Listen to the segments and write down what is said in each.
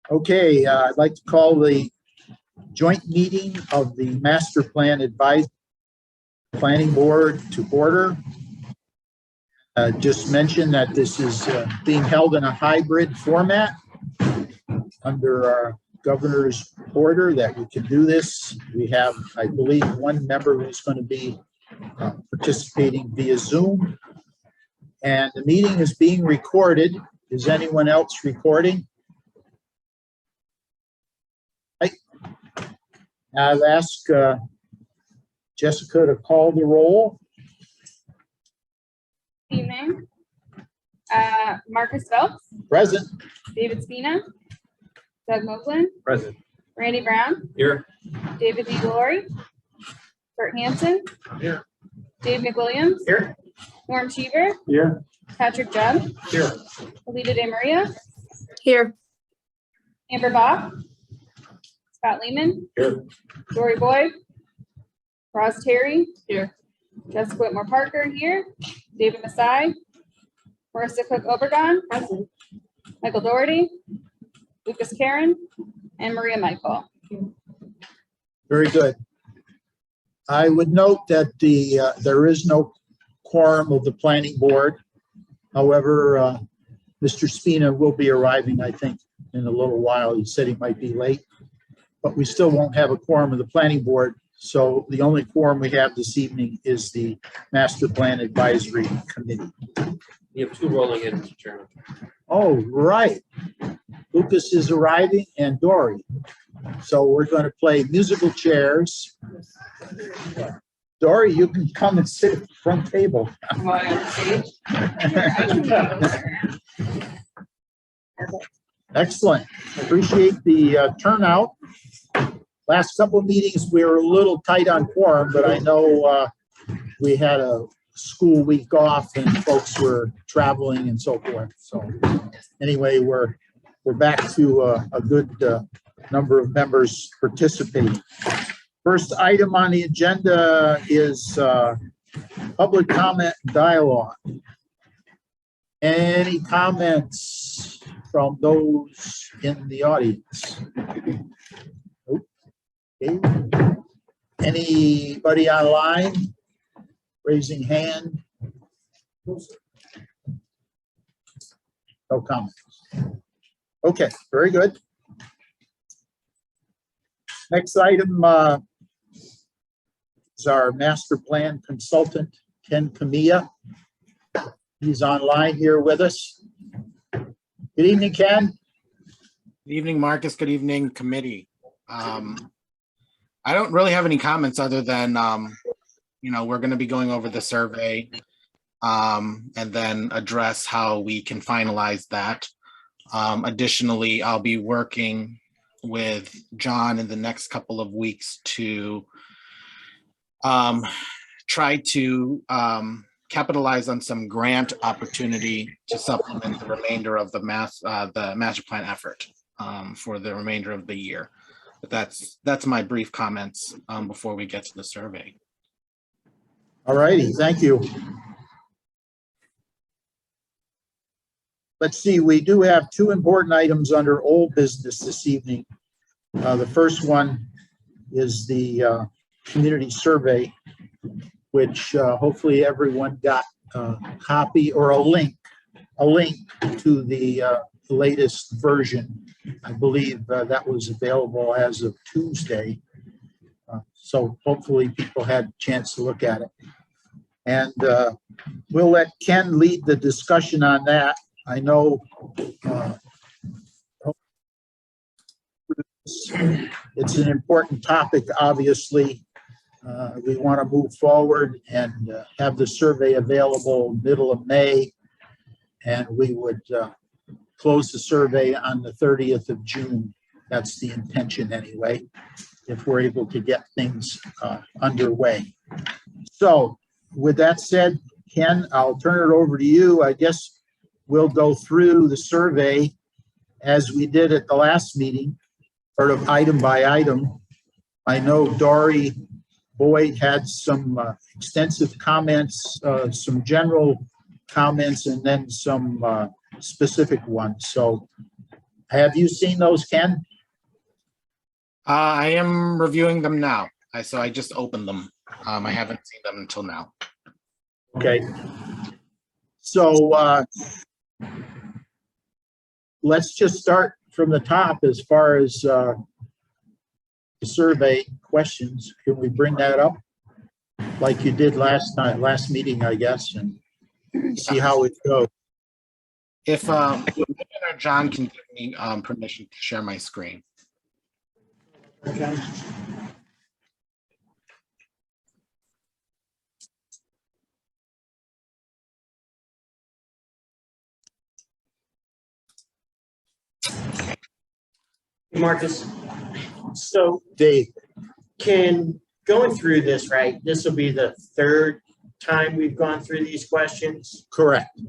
Okay, I'd like to call the joint meeting of the Master Plan Advisory Planning Board to order. Just mention that this is being held in a hybrid format under our governor's order that we can do this. We have, I believe, one member who's going to be participating via Zoom. And the meeting is being recorded. Is anyone else recording? I'll ask Jessica to call the roll. Good evening. Marcus Phelps. Present. David Spina. Doug Moakland. Present. Randy Brown. Here. David D. Glory. Kurt Hansen. Here. Dave McWilliams. Here. Norm Cheever. Here. Patrick Judd. Here. Alita De Maria. Here. Amber Bach. Scott Lehman. Here. Dory Boyd. Roz Terry. Here. Jessica Whitmore Parker here. David Masai. Marissa Cook Obregon. Present. Michael Doherty. Lucas Karen. And Maria Michael. Very good. I would note that there is no quorum of the planning board. However, Mr. Spina will be arriving, I think, in a little while. He said he might be late, but we still won't have a quorum of the planning board. So the only quorum we have this evening is the Master Plan Advisory Committee. You have two rolling in, Mr. Chairman. Oh, right. Lucas is arriving and Dory. So we're going to play musical chairs. Dory, you can come and sit at the front table. Excellent. Appreciate the turnout. Last couple of meetings, we were a little tight on quorum, but I know we had a school week off and folks were traveling and so forth. So anyway, we're back to a good number of members participating. First item on the agenda is public comment dialogue. Any comments from those in the audience? Okay. Anybody online? Raising hand? No comments. Okay, very good. Next item is our master plan consultant, Ken Camilla. He's online here with us. Good evening, Ken. Good evening, Marcus. Good evening, committee. I don't really have any comments other than, we're going to be going over the survey and then address how we can finalize that. Additionally, I'll be working with John in the next couple of weeks to try to capitalize on some grant opportunity to supplement the remainder of the master plan effort for the remainder of the year. But that's my brief comments before we get to the survey. All righty, thank you. Let's see, we do have two important items under old business this evening. The first one is the community survey, which hopefully everyone got a copy or a link to the latest version. I believe that was available as of Tuesday. So hopefully people had a chance to look at it. And we'll let Ken lead the discussion on that. I know it's an important topic, obviously. We want to move forward and have the survey available middle of May. And we would close the survey on the 30th of June. That's the intention anyway, if we're able to get things underway. So with that said, Ken, I'll turn it over to you. I guess we'll go through the survey as we did at the last meeting, sort of item by item. I know Dory Boyd had some extensive comments, some general comments, and then some specific ones. So Have you seen those, Ken? I am reviewing them now. So I just opened them. I haven't seen them until now. Okay. So let's just start from the top as far as the survey questions. Can we bring that up like you did last meeting, I guess, and see how it goes? If John can give me permission to share my screen. Okay. Marcus, so Dave, going through this, right, this will be the third time we've gone through these questions. correct.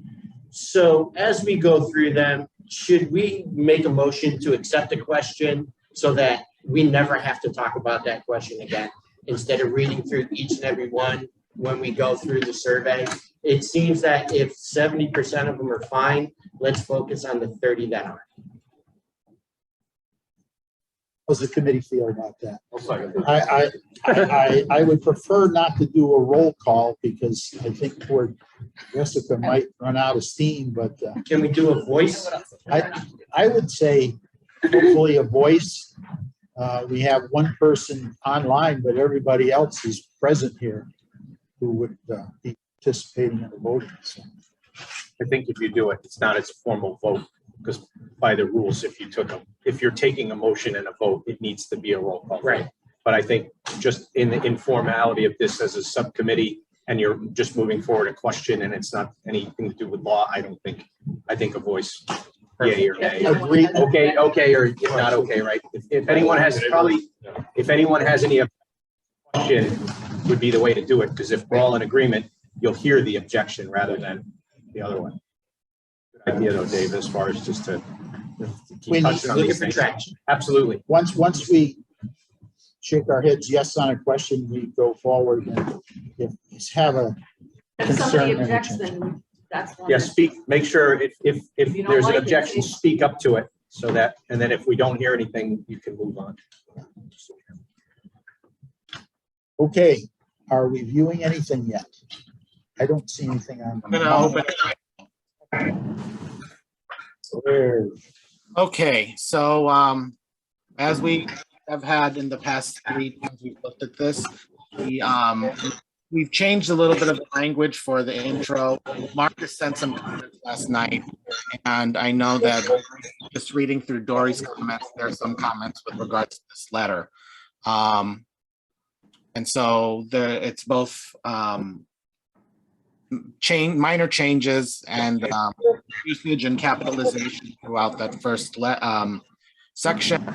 So as we go through them, should we make a motion to accept a question so that we never have to talk about that question again? Instead of reading through each and every one when we go through the survey? It seems that if 70% of them are fine, let's focus on the 30 that aren't. How's the committee feel about that? I would prefer not to do a roll call because I think poor Jessica might run out of steam, but Can we do a voice? I would say hopefully a voice. We have one person online, but everybody else is present here who would be participating in the voting. So. I think if you do it, it's not as a formal vote, because by the rules, if you're taking a motion and a vote, it needs to be a roll call. Right. But I think just in the informality of this as a subcommittee, and you're just moving forward a question and it's not anything to do with law, I think a voice, yay or nay. Agreed. Okay, or not okay, right? If anyone has any question, would be the way to do it, because if we're all in agreement, you'll hear the objection rather than the other one. Good idea though, Dave, as far as just to keep We need touching to on look these at the things. Absolutely. Once we shake our heads yes on a question, we go forward and if we have a If somebody concern. objects, then that's one. Yeah, make sure if you don't there's an like it, objection, say- speak up to it so that, and then if we don't hear anything, you can move on. Okay, are we viewing anything yet? I don't see anything on. I'm gonna open it. Where? Okay, so as we have had in the past 3 times we've looked at this, we've changed a little bit of the language for the intro. Marcus sent some comments last night, and I know that just reading through Dory's comments, there are some comments with regards to this letter. And so it's both minor changes and usage and capitalization throughout that first section.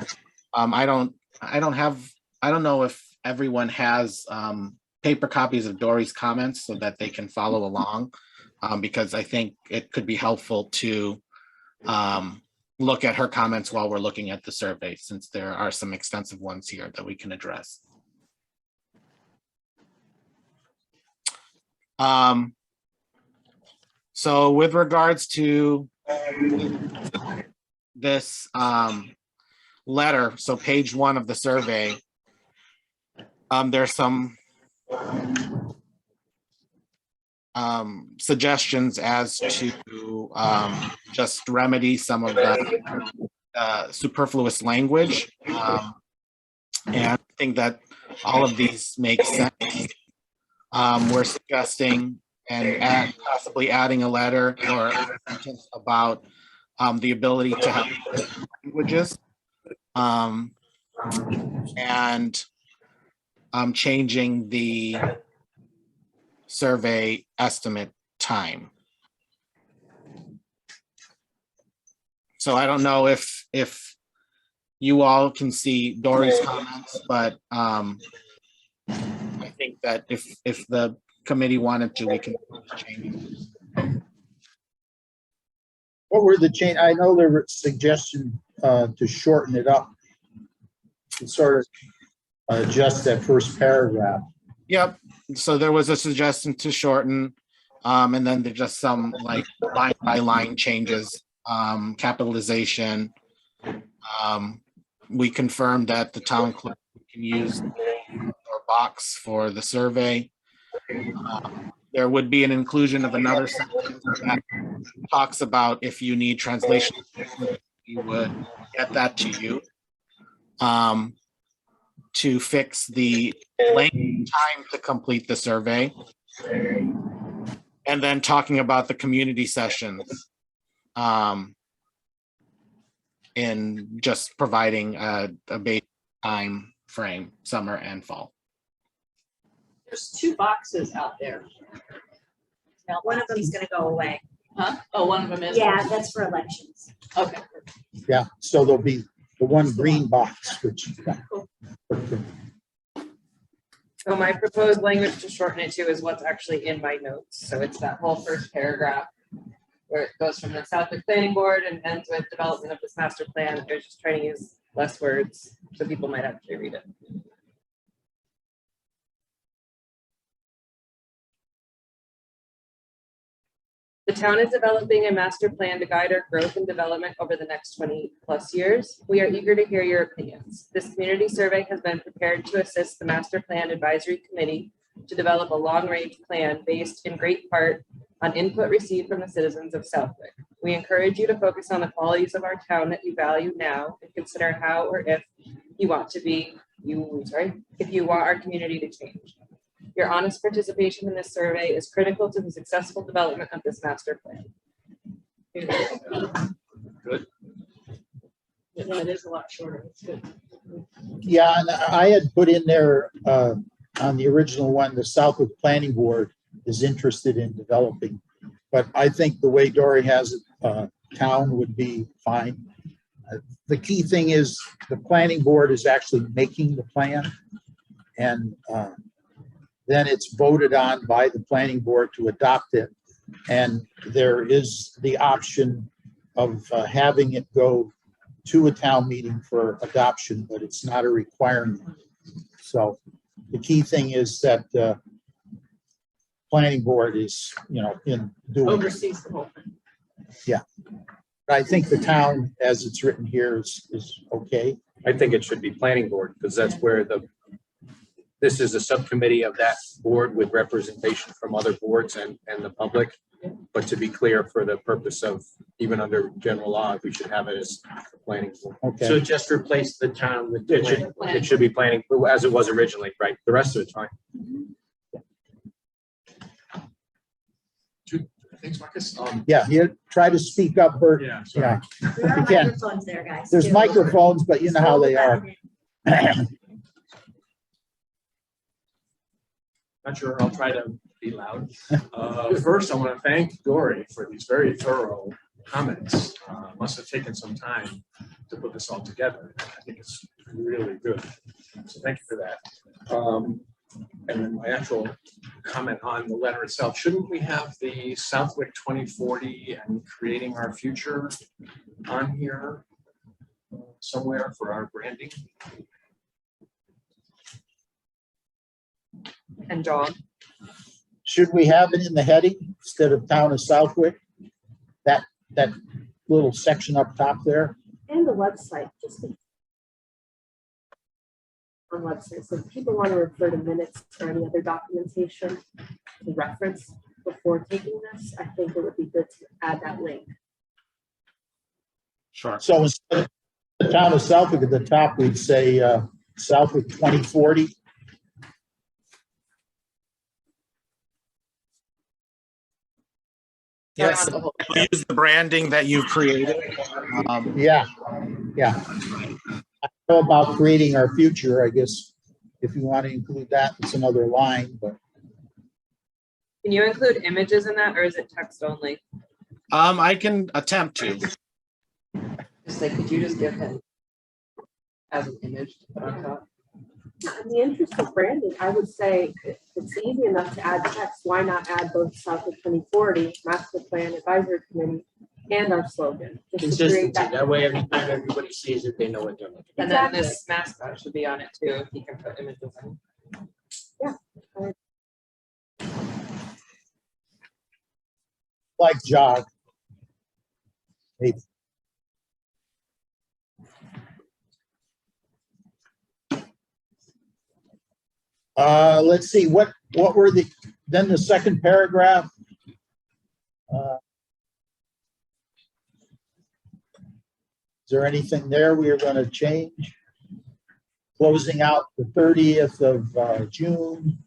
I don't know if everyone has paper copies of Dory's comments so that they can follow along, because I think it could be helpful to look at her comments while we're looking at the survey, since there are some extensive ones here that we can address. So with regards to this letter, so page 1 of the survey, there's some suggestions as to just remedy some of the superfluous language. And I think that all of these make sense. We're suggesting and possibly adding a letter or a sentence about the ability to have languages, and changing the survey estimate time. So I don't know if you all can see Dory's comments, but I think that if the committee wanted to, we can change it. What were the change? I know there were suggestions to shorten it up, to sort of adjust that first paragraph. Yep. So there was a suggestion to shorten, and then there's just some like line by line changes, capitalization, We confirmed that the town clerk can use our box for the survey. There would be an inclusion of another section that talks about if you need translation, you would get that to you. To fix the length of time to complete the survey. And then talking about the community sessions. In just providing a base time frame, summer and fall. There's 2 boxes out there. One of them is gonna go away. Huh? Oh, one of them is? Yeah, that's for elections. Okay. Yeah, so there'll be the one green box, which. So my proposed language to shorten it to is what's actually in my notes. So it's that whole first paragraph where it goes from the Southwick Planning Board and ends with development of this master plan. They're just trying to use less words so people might actually read it. The town is developing a master plan to guide our growth and development over the next 20+ years. We are eager to hear your opinions. This community survey has been prepared to assist the Master Plan Advisory Committee to develop a long-range plan based in great part on input received from the citizens of Southwick. We encourage you to focus on the qualities of our town that you value now and consider how or if you want our community to change. Your honest participation in this survey is critical to the successful development of this master plan. Good. Yeah, it is a lot shorter. It's good. Yeah, and I had put in there on the original one, the Southwick Planning Board is interested in developing. But I think the way Dory has it, town would be fine. The key thing is the planning board is actually making the plan. And then it's voted on by the planning board to adopt it. And there is the option of having it go to a town meeting for adoption, but it's not a requirement. So the key thing is that planning board is, in doing. Oversees the whole thing. Yeah. I think the town, as it's written here, is okay. I think it should be planning board, because that's where this is a subcommittee of that board with representation from other boards and the public. But to be clear, for the purpose of, even under general law, we should have it as the planning board. Okay. So just replace the town with the It should be planning, as it was originally, right? The rest of it's fine. Thanks, Marcus. Yeah, you try to speak up, Bert. Yeah, sorry. Yeah, There are You can. microphones there, guys. there's too. microphones, but you know how they are. Not sure, I'll try to be loud. First, I want to thank Dory for these very thorough comments. Must have taken some time to put this all together. I think it's really good. So thank you for that. And then my actual comment on the letter itself, shouldn't we have the Southwick 2040 and creating our future on here somewhere for our branding? And John, Should we have it in the heading instead of town of Southwick? That little section up top there? And the website, just on website. So if people want to refer to minutes or any other documentation to reference before taking this, I think it would be good to add that link. Sure. So instead of the town of Southwick at the top, we'd say Southwick 2040. Yes, we'll use the branding that you created. Yeah. I know about creating our future, I guess. If you want to include that, it's another line, but can you include images in that, or is it text only? I can attempt to. Just like, could you just give him as an image to put on top? In the interest of branding, I would say if it's easy enough to add text, why not add both Southwick 2040, Master Plan Advisory Committee, and our slogan? Just to Consistency, create that way every time everybody sees it, they know what they're looking at. And then this mascot should be on it too, if you can put images in. like jog. Maybe. Let's see, what were then the second paragraph? Is there anything there we are going to change? Closing out the 30th of June.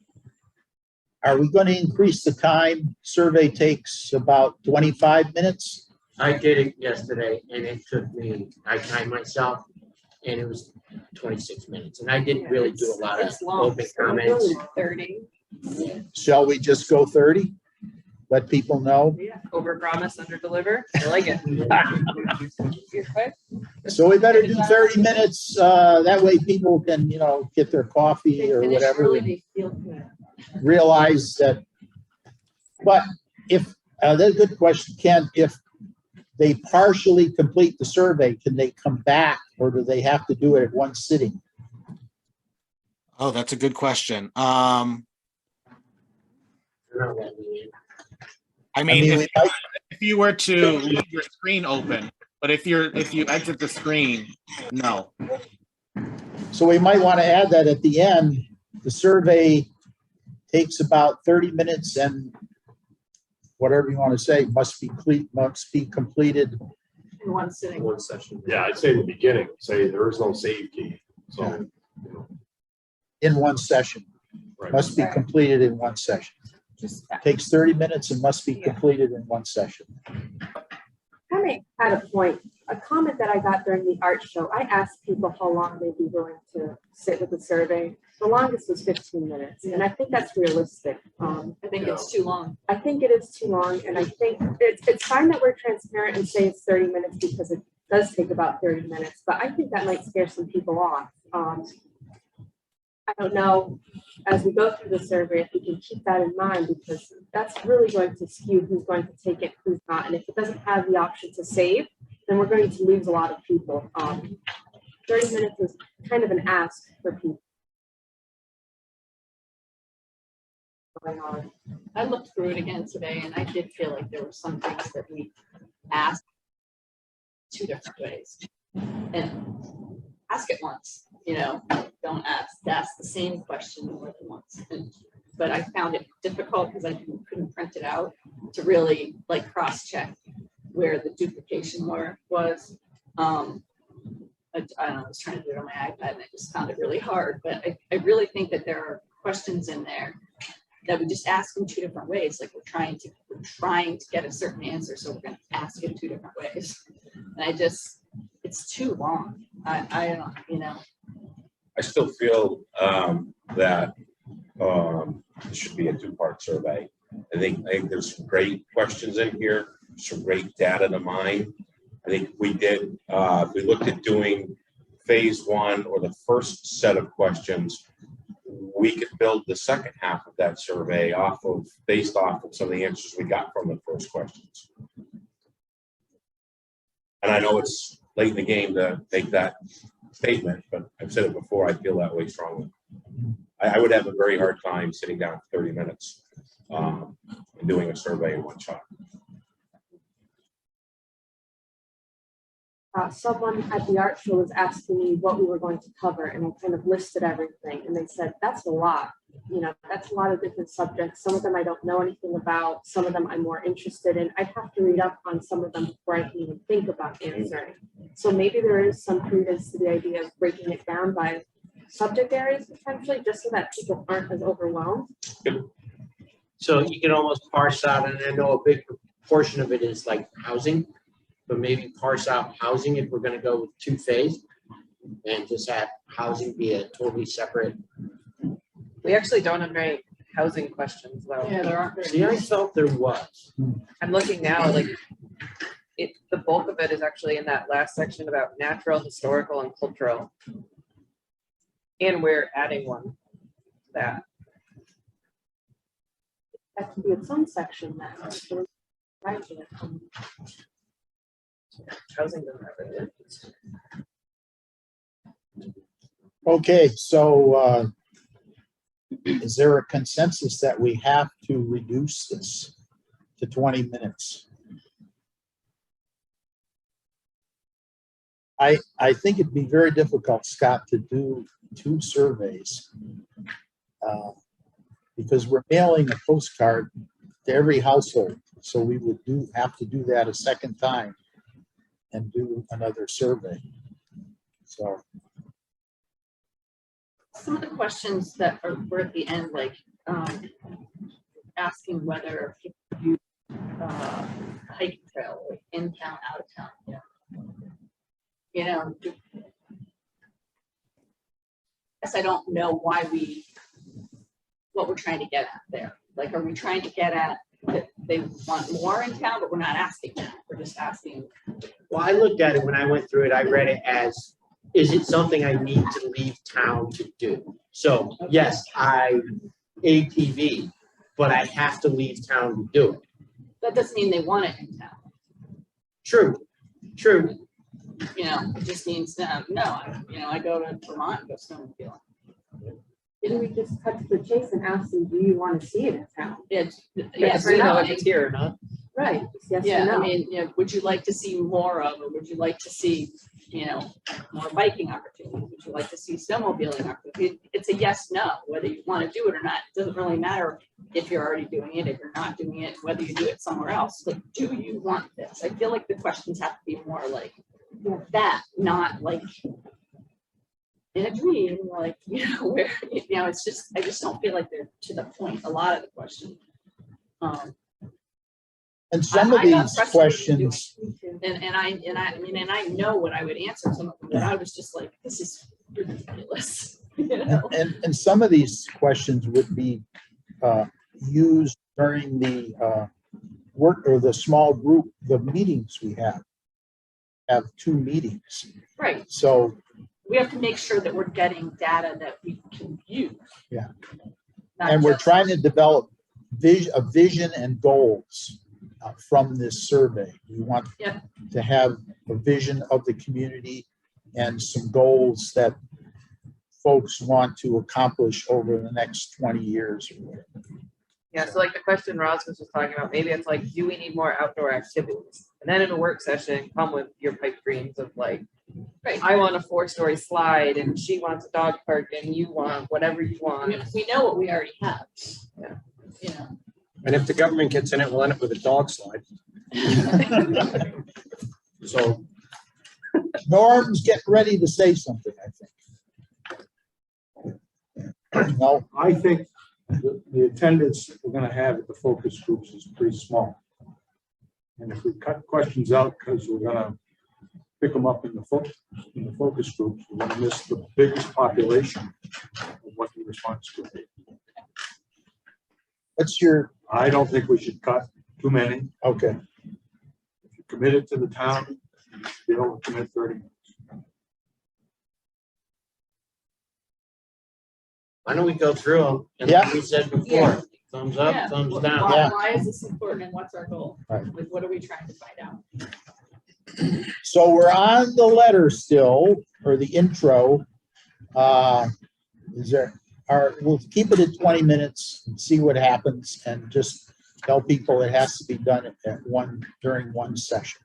Are we going to increase the time? Survey takes about 25 minutes. I did it yesterday and it took me, I timed myself and it was 26 minutes. And I didn't really do a lot of It's long. open comments. 30. Shall we just go 30? Let people know. Yeah, over promise, under deliver. I like it. You're quick. So we better do 30 minutes. That way people can, get their coffee They or finish whatever. early, and they feel good. realize that, but if, that's a good question, Ken, if they partially complete the survey, can they come back or do they have to do it at one sitting? Oh, that's a good question. I mean, we might- if you were to leave your screen open, but if you exit the screen, no. So we might want to add that at the end. The survey takes about 30 minutes and whatever you want to say must be completed. In one sitting. One session. Yeah, I'd say in the beginning, say there is no save key, so. In one session, Right. must be completed in one session. Just Takes 30 minutes and must be completed in one session. I may add a point, a comment that I got during the art show. I asked people how long they'd be willing to sit with the survey. The longest was 15 minutes, and I think that's realistic. I think it's too long. I think it is too long, and I think it's fine that we're transparent and say it's 30 minutes because it does take about 30 minutes, but I think that might scare some people off. I don't know, as we go through the survey, if we can keep that in mind, because that's really going to skew who's going to take it, who's not, and if it doesn't have the option to save, then we're going to lose a lot of people. 30 minutes is kind of an ask for people. Going on. I looked through it again today and I did feel like there were some things that we asked two different ways. And ask it once, don't ask the same question more than once. But I found it difficult because I couldn't print it out to really cross-check where the duplication was. I don't know, I was trying to do it on my iPad and I just found it really hard. But I really think that there are questions in there that we just ask in two different ways. Like we're trying to get a certain answer, so we're going to ask it two different ways. And it's too long. I don't, I still feel that it should be a two-part survey. I think there's some great questions in here, some great data to mine. I think we did, if we looked at doing phase one or the first set of questions, we could build the second half of that survey based off of some of the answers we got from the first questions. And I know it's late in the game to make that statement, but I've said it before, I feel that way strongly. I would have a very hard time sitting down for 30 minutes and doing a survey in one shot. Someone at the art show was asking me what we were going to cover, and I kind of listed everything, and they said, that's a lot. That's a lot of different subjects. Some of them I don't know anything about. Some of them I'm more interested in. I'd have to read up on some of them before I can even think about answering. So maybe there is some credence to the idea of breaking it down by subject areas potentially, just so that people aren't as overwhelmed. So you can almost parse out, and I know a big portion of it is like housing, but maybe parse out housing if we're going to go with two-phase and just have housing be a totally separate. We actually don't have very housing questions though. Yeah, there aren't very See, I felt there was. I'm looking now, the bulk of it is actually in that last section about natural, historical, and cultural. And we're adding one to that. That can be its own section now. Right. Housing doesn't have it. Okay, so is there a consensus that we have to reduce this to 20 minutes? I think it'd be very difficult, Scott, to do two surveys Because we're mailing a postcard to every household. So we would have to do that a second time and do another survey. So, Some of the questions that were at the end, like asking whether people use hiking trail, like in town, out of town. Yeah. You know, guess I don't know why what we're trying to get at there. Like, are we trying to get at that they want more in town, but we're not asking that. We're just asking. Well, I looked at it when I went through it, I read it as, is it something I need to leave town to do? So yes, I ATV, but I have to leave town to do it. That doesn't mean they want it in town. True, true. You know, it just means, I go to Vermont and go snowmobiling. Didn't we just cut to the chase and ask them, do you want to see it in town? Yes, You know if it's here or not. Right. Yes or Yeah, no? I mean, would you like to see more of, or would you like to see, more biking opportunities? Would you like to see snowmobiling opportunities? It's a yes, no, whether you want to do it or not. It doesn't really matter if you're already doing it, if you're not doing it, whether you do it somewhere else. Like, do you want this? I feel like the questions have to be more like that, not like in a dream, like, where, it's just, I just don't feel like they're to the point, a lot of the questions. and some of I got these frustrated doing questions, And I know what I would answer some of them, but I was just like, this is ridiculous. and some of these questions would be used during the work or the small group, the meetings we have 2 meetings. Right. So, We have to make sure that we're getting data that we can use. Yeah. Not and we're just- trying to develop a vision and goals from this survey. We want Yep. to have a vision of the community and some goals that folks want to accomplish over the next 20 years or whatever. Yeah, so like the question Roz was just talking about, maybe it's like, do we need more outdoor activities? And then in a work session, come with your pipe dreams of like, Right. I want a 4-story slide and she wants a dog park and you want whatever you I want. mean, we know what we already have. Yeah. And if the government gets in it, we'll end up with a dog slide. So Norm's getting ready to say something, I think. No, I think the attendance we're gonna have at the focus groups is pretty small. And if we cut questions out because we're gonna pick them up in the focus groups, we're gonna miss the biggest population of what the response could be. what's your, I don't think we should cut too many. okay, If you're committed to the town, you should be able to commit 30 minutes. Why don't we go through them? And Yeah. like we said before, Yeah. thumbs up, Yeah. thumbs Why- down. Yeah. Why is this important and what's our goal? Right. Like, what are we trying to find out? so we're on the letter still, or the intro. We'll keep it at 20 minutes and see what happens, and just tell people it has to be done during one session.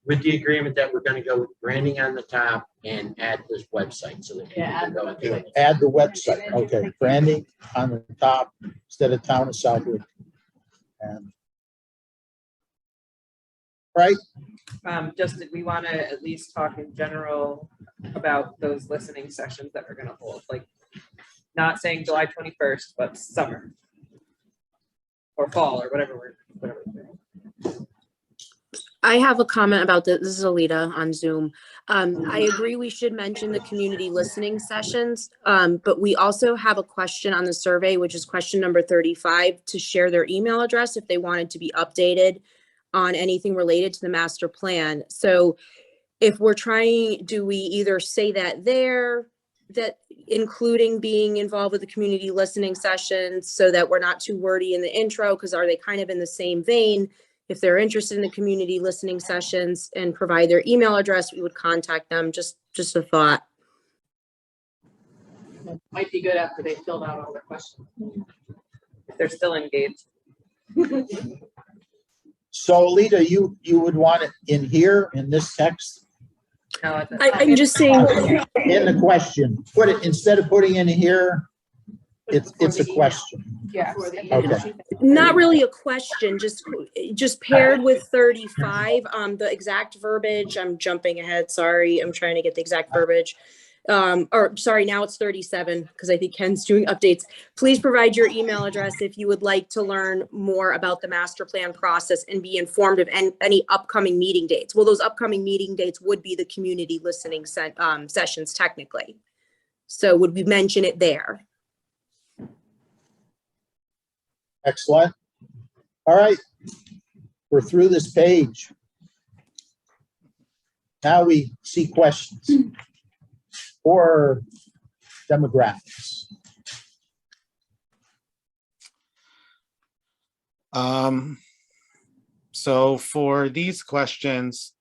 With the agreement that we're gonna go with branding on the top and add this website so that people Yeah, can add go the and do it. Add the website, okay, branding on the top instead of Town of Southwick. And right, Just did we want to at least talk in general about those listening sessions that we're gonna hold, like not saying July 21st, but summer or fall or whatever we're doing. I have a comment about this. This is Alita on Zoom. I agree we should mention the community listening sessions, but we also have a question on the survey, which is question number 35, to share their email address if they wanted to be updated on anything related to the master plan. So if we're trying, do we either say that there, that including being involved with the community listening sessions so that we're not too wordy in the intro, because are they kind of in the same vein? If they're interested in the community listening sessions and provide their email address, we would contact them. Just a thought. Might be good after they filled out all their questions. If they're still engaged. so Alita, you would want it in here, in this text, No, I'm just saying, in the question, put it, instead of putting in here, It's a question. Yeah. Okay. Not really a question, just paired with 35, the exact verbiage, I'm jumping ahead, sorry, I'm trying to get the exact verbiage. Or sorry, now it's 37, because I think Ken's doing updates. Please provide your email address if you would like to learn more about the master plan process and be informed of any upcoming meeting dates. Well, those upcoming meeting dates would be the community listening sessions technically. So would we mention it there? Excellent. All right. We're through this page. Now we see questions or demographics. So for these questions,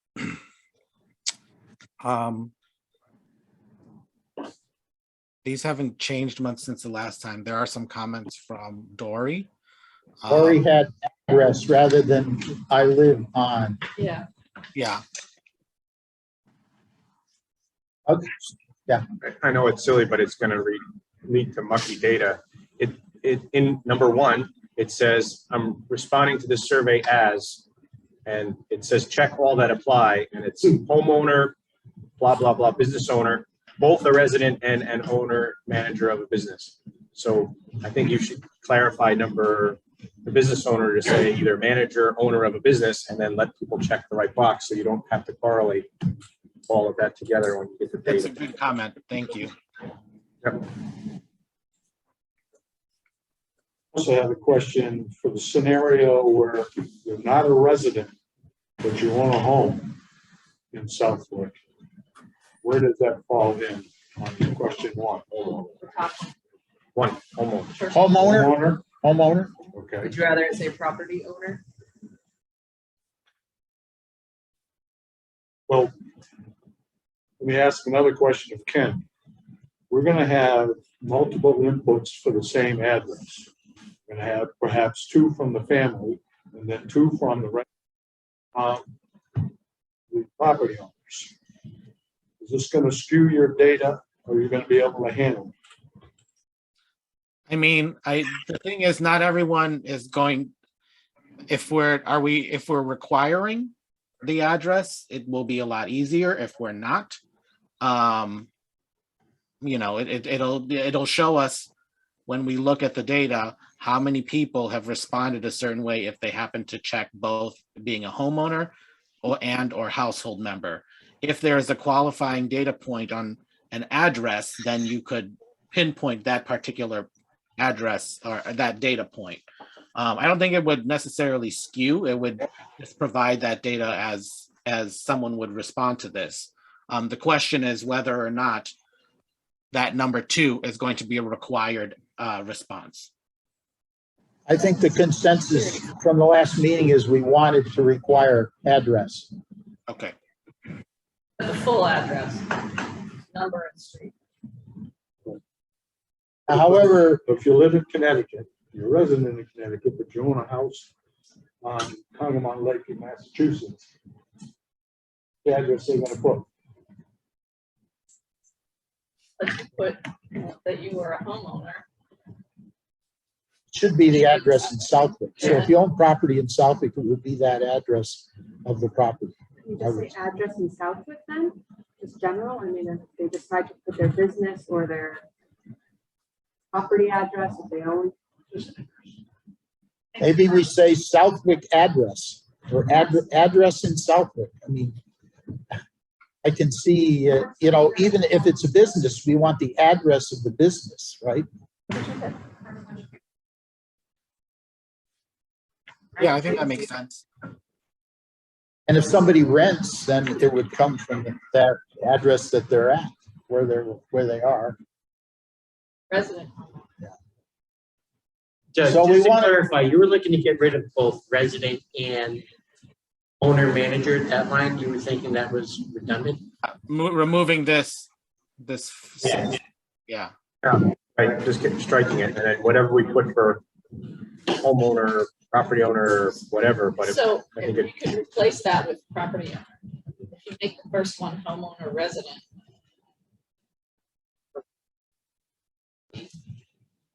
these haven't changed much since the last time. There are some comments from Dory. Dory had address rather than I live on. Yeah. Yeah. Okay. Yeah. I know it's silly, but it's gonna lead to mucky data. In number one, it says, I'm responding to this survey as, and it says check all that apply, and it's homeowner, blah, blah, blah, business owner, both a resident and an owner, manager of a business. So I think you should clarify the business owner to say either manager, owner of a business, and then let people check the right box so you don't have to correlate all of that together when you get the That's a data. good comment. Thank you. Yep. Also have a question for the scenario where you're not a resident, but you own a home in Southwick. Where does that fall in on question one? One, homeowner. Homeowner, homeowner. Okay. Would you rather say property owner? Well, let me ask another question of Ken. We're going to have multiple inputs for the same address. We're going to have perhaps two from the family and then two from the property owners. Is this going to skew your data, or are you going to be able to handle it? I mean, the thing is, not everyone is going, if we're requiring the address, it will be a lot easier. If we're not, you know, it'll show us when we look at the data, how many people have responded a certain way if they happen to check both being a homeowner or household member. If there is a qualifying data point on an address, then you could pinpoint that particular address or that data point. I don't think it would necessarily skew. It would just provide that data as someone would respond to this. The question is whether or not that number two is going to be a required response. I think the consensus from the last meeting is we wanted to require address. Okay. The full address, number and street. However, if you live in Connecticut, you're a resident in Connecticut, but you own a house on Congamon Lake in Massachusetts, the address they're going to put. Let's put that you were a homeowner. should be the address in Southwick. So if you own property in Southwick, it would be that address of the property. You just say address in Southwick then, just general, I mean, if they decide to put their business or their property address if they own. Maybe we say Southwick address or address in Southwick. I mean, I can see, you know, even if it's a business, we want the address of the business, right? Yeah, I think that makes sense. And if somebody rents, then it would come from that address that they're at, where they are. Resident. Just So we to wanna- clarify, you were looking to get rid of both resident and owner manager, that line, you were thinking that was redundant? Removing this. Yeah. Yeah. Right, just striking it, and then whatever we put for homeowner, property owner, whatever, but if, So I if think you could replace that with property owner, if you make the first one homeowner resident.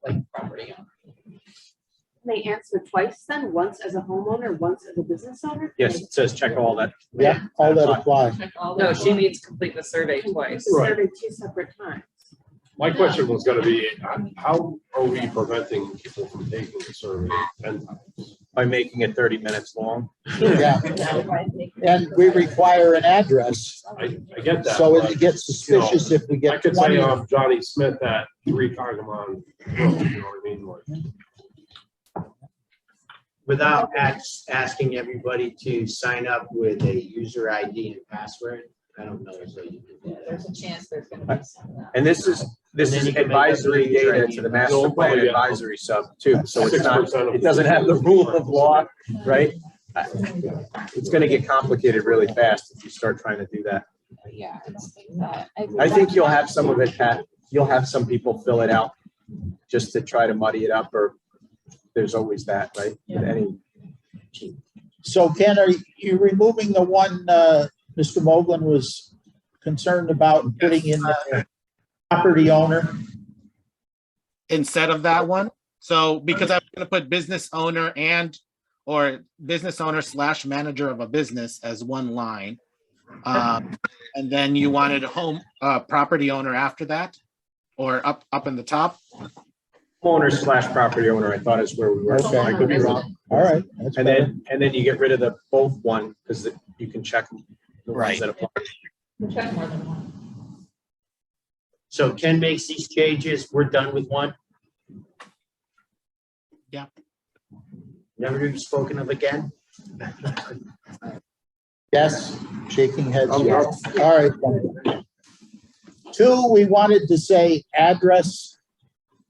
Like they answer twice then, once as a homeowner, once as a business owner? Yes, it says check all that. Yeah, all that apply. No, she needs to complete the survey twice. Right. Survey 2 separate times. My question was gonna be, how are we preventing people from taking the survey 10 times? By making it 30 minutes long. Yeah, and we require an address, I get that. so but, it gets suspicious if we I get could say 20. I'm Johnny Smith at 3 Congamon Road, you know what I mean? Like, Without asking everybody to sign up with a user ID and password, I don't know as though you can do that. There's a chance there's gonna be some. And this is And then you can make advisory up your data ID. to the master You'll plan probably get- advisory sub too. So it's not, 6% of it doesn't have the rule of law, right? It's gonna get complicated really fast if you start trying to do that. Yeah. I I think you'll have some of it, Pat. You'll have some people fill it out just to try to muddy it up, or there's always that, right? Any, So Ken, are you removing the one Mr. Moglen was concerned about and putting in the property owner? Instead of that one. So because I'm gonna put business owner or business owner / manager of a business as one line. And then you wanted home, property owner after that, or up in the top. owner / property owner, I thought is where we were. Okay. I could be wrong. All right. That's And better. then you get rid of the both one, because you can check the ones Right. that apply. Check more than one. So Ken makes these changes, we're done with one? Yeah. Never to be spoken of again? Yes, shaking heads, yes. All right. 2, we wanted to say address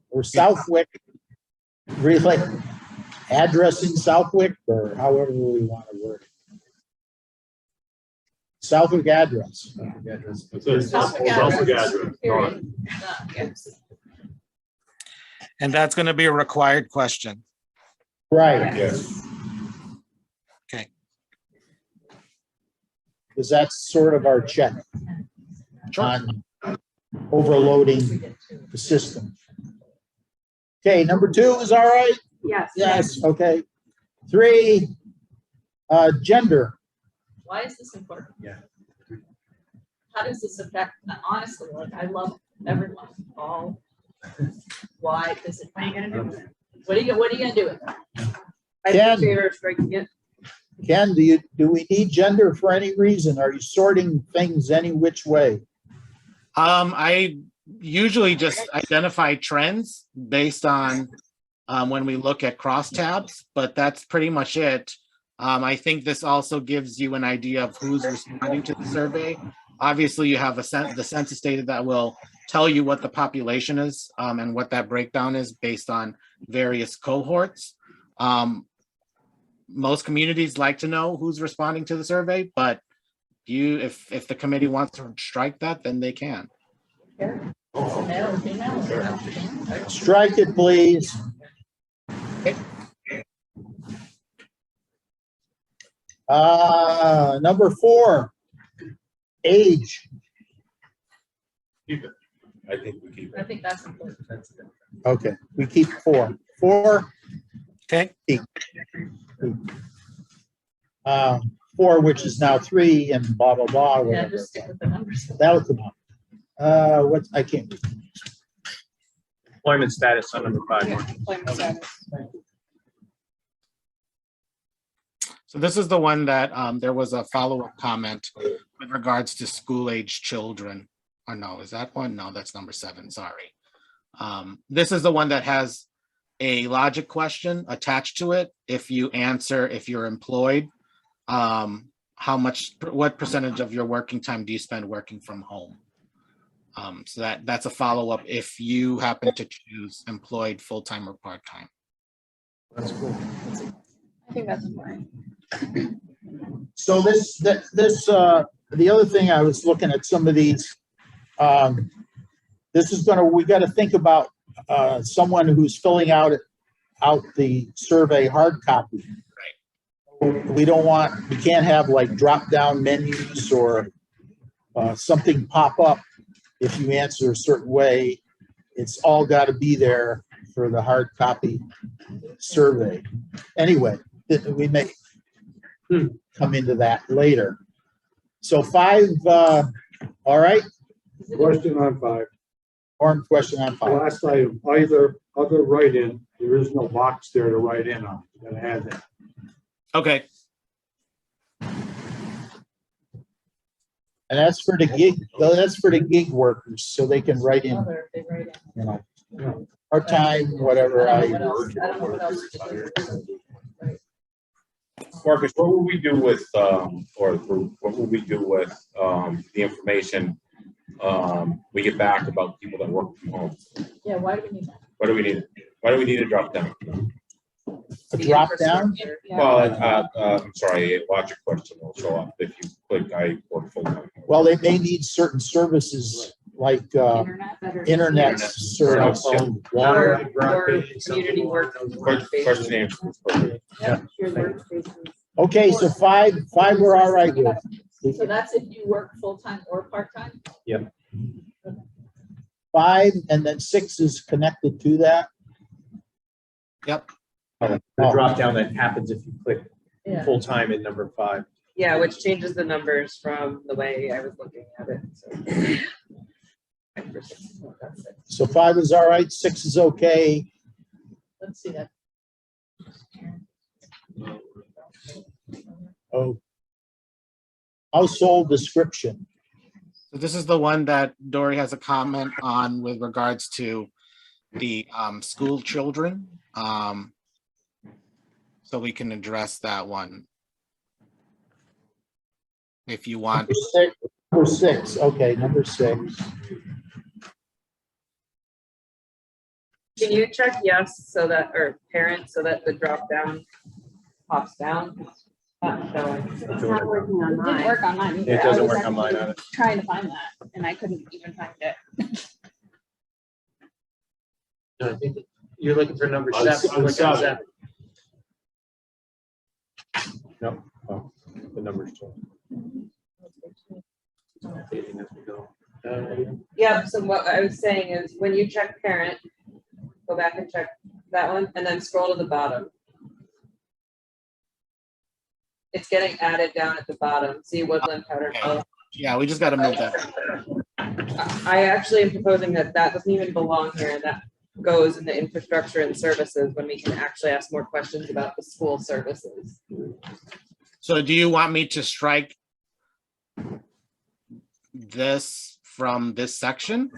or Southwick, really, address in Southwick, or however we want to word it. Southwick address. It's Southwick Southwick address. address. Period. Yes. And that's gonna be a required question. Right, Yes. Okay. because that's sort of our check on overloading the system. Okay, number 2 is all right? Yes. Yes, okay. 3, gender. Why is this important? Yeah. How does this affect, honestly, like, I love everyone, all. Why does it? What are you gonna do with it? What are you gonna do with it? I Ken. think you're striking it. Ken, do we need gender for any reason? Are you sorting things any which way? I usually just identify trends based on when we look at crosstabs, but that's pretty much it. I think this also gives you an idea of who's responding to the survey. Obviously, you have the census data that will tell you what the population is and what that breakdown is based on various cohorts. Most communities like to know who's responding to the survey, but if the committee wants to strike that, then they can. Male or female? Strike it, please. Number 4, age. Keep it. I think we keep I it. think that's important. Okay, we keep 4. 4, Okay. 4, which is now 3 and blah, blah, blah, Yeah, whatever. just stick with the numbers. That'll come up. I can't. Employment status on number 5. Employment status. So this is the one that there was a follow-up comment with regards to school-age children. Or no, is that one? No, that's number 7, sorry. This is the one that has a logic question attached to it. If you answer, if you're employed, what percentage of your working time do you spend working from home? So that's a follow-up if you happen to choose employed, full-time, or part-time. That's cool. I think that's important. So the other thing I was looking at some of these, we got to think about someone who's filling out the survey hard copy. Right. We can't have like drop-down menus or something pop up if you answer a certain way. It's all got to be there for the hard copy survey. Anyway, we may come into that later. So 5, all right, Question on 5. or question on 5. Last item, either other write-in, there is no box there to write in on. You gotta add that. Okay, And that's for the gig, though, that's for the gig workers, so they can write in, Other, they write it. you know, part-time, whatever. I don't know what else, I don't know what else to do. Marcus, what will we do with, or what will we do with, the information, we get back about people that work from home? Yeah, why do we need that? What do we need? Why do we need a drop down? A drop down? Yeah. Well, I'm sorry, a logic question will show up if you click I work full time. Well, they may need certain services like Internet better. internet Cell service. phone, water, Or community work. Question answer. Yeah. Shared workspaces. Okay, so 5 we're all right with. So that's if you work full-time or part-time? 5, and then 6 is connected to that. yep. The drop down that happens if you click Yeah. full-time in number 5. Yeah, which changes the numbers from the way I was looking at it, so. So 5 is all right, 6 is okay. Let's see that. Oh. Household description. So this is the one that Dory has a comment on with regards to the school children. So we can address that one. If you want. Number 6, okay, number 6. Can you check yes so that, or parent, so that the drop down pops down? Not showing. It's not working on It didn't mine. work on mine either. It doesn't I was work on mine actually either. trying to find that, and I couldn't even find it. No, I think you're looking for number On 7. on Click on 7. 7. No, oh, the number's 2. Updating as we go. Yeah, so what I was saying is when you check parent, go back and check that one and then scroll to the bottom. It's getting added down at the bottom. See woodland powder. Okay. Yeah, we just gotta move that. I actually am proposing that that doesn't even belong here. That goes in the infrastructure and services when we can actually ask more questions about the school services. So do you want me to strike this from this section?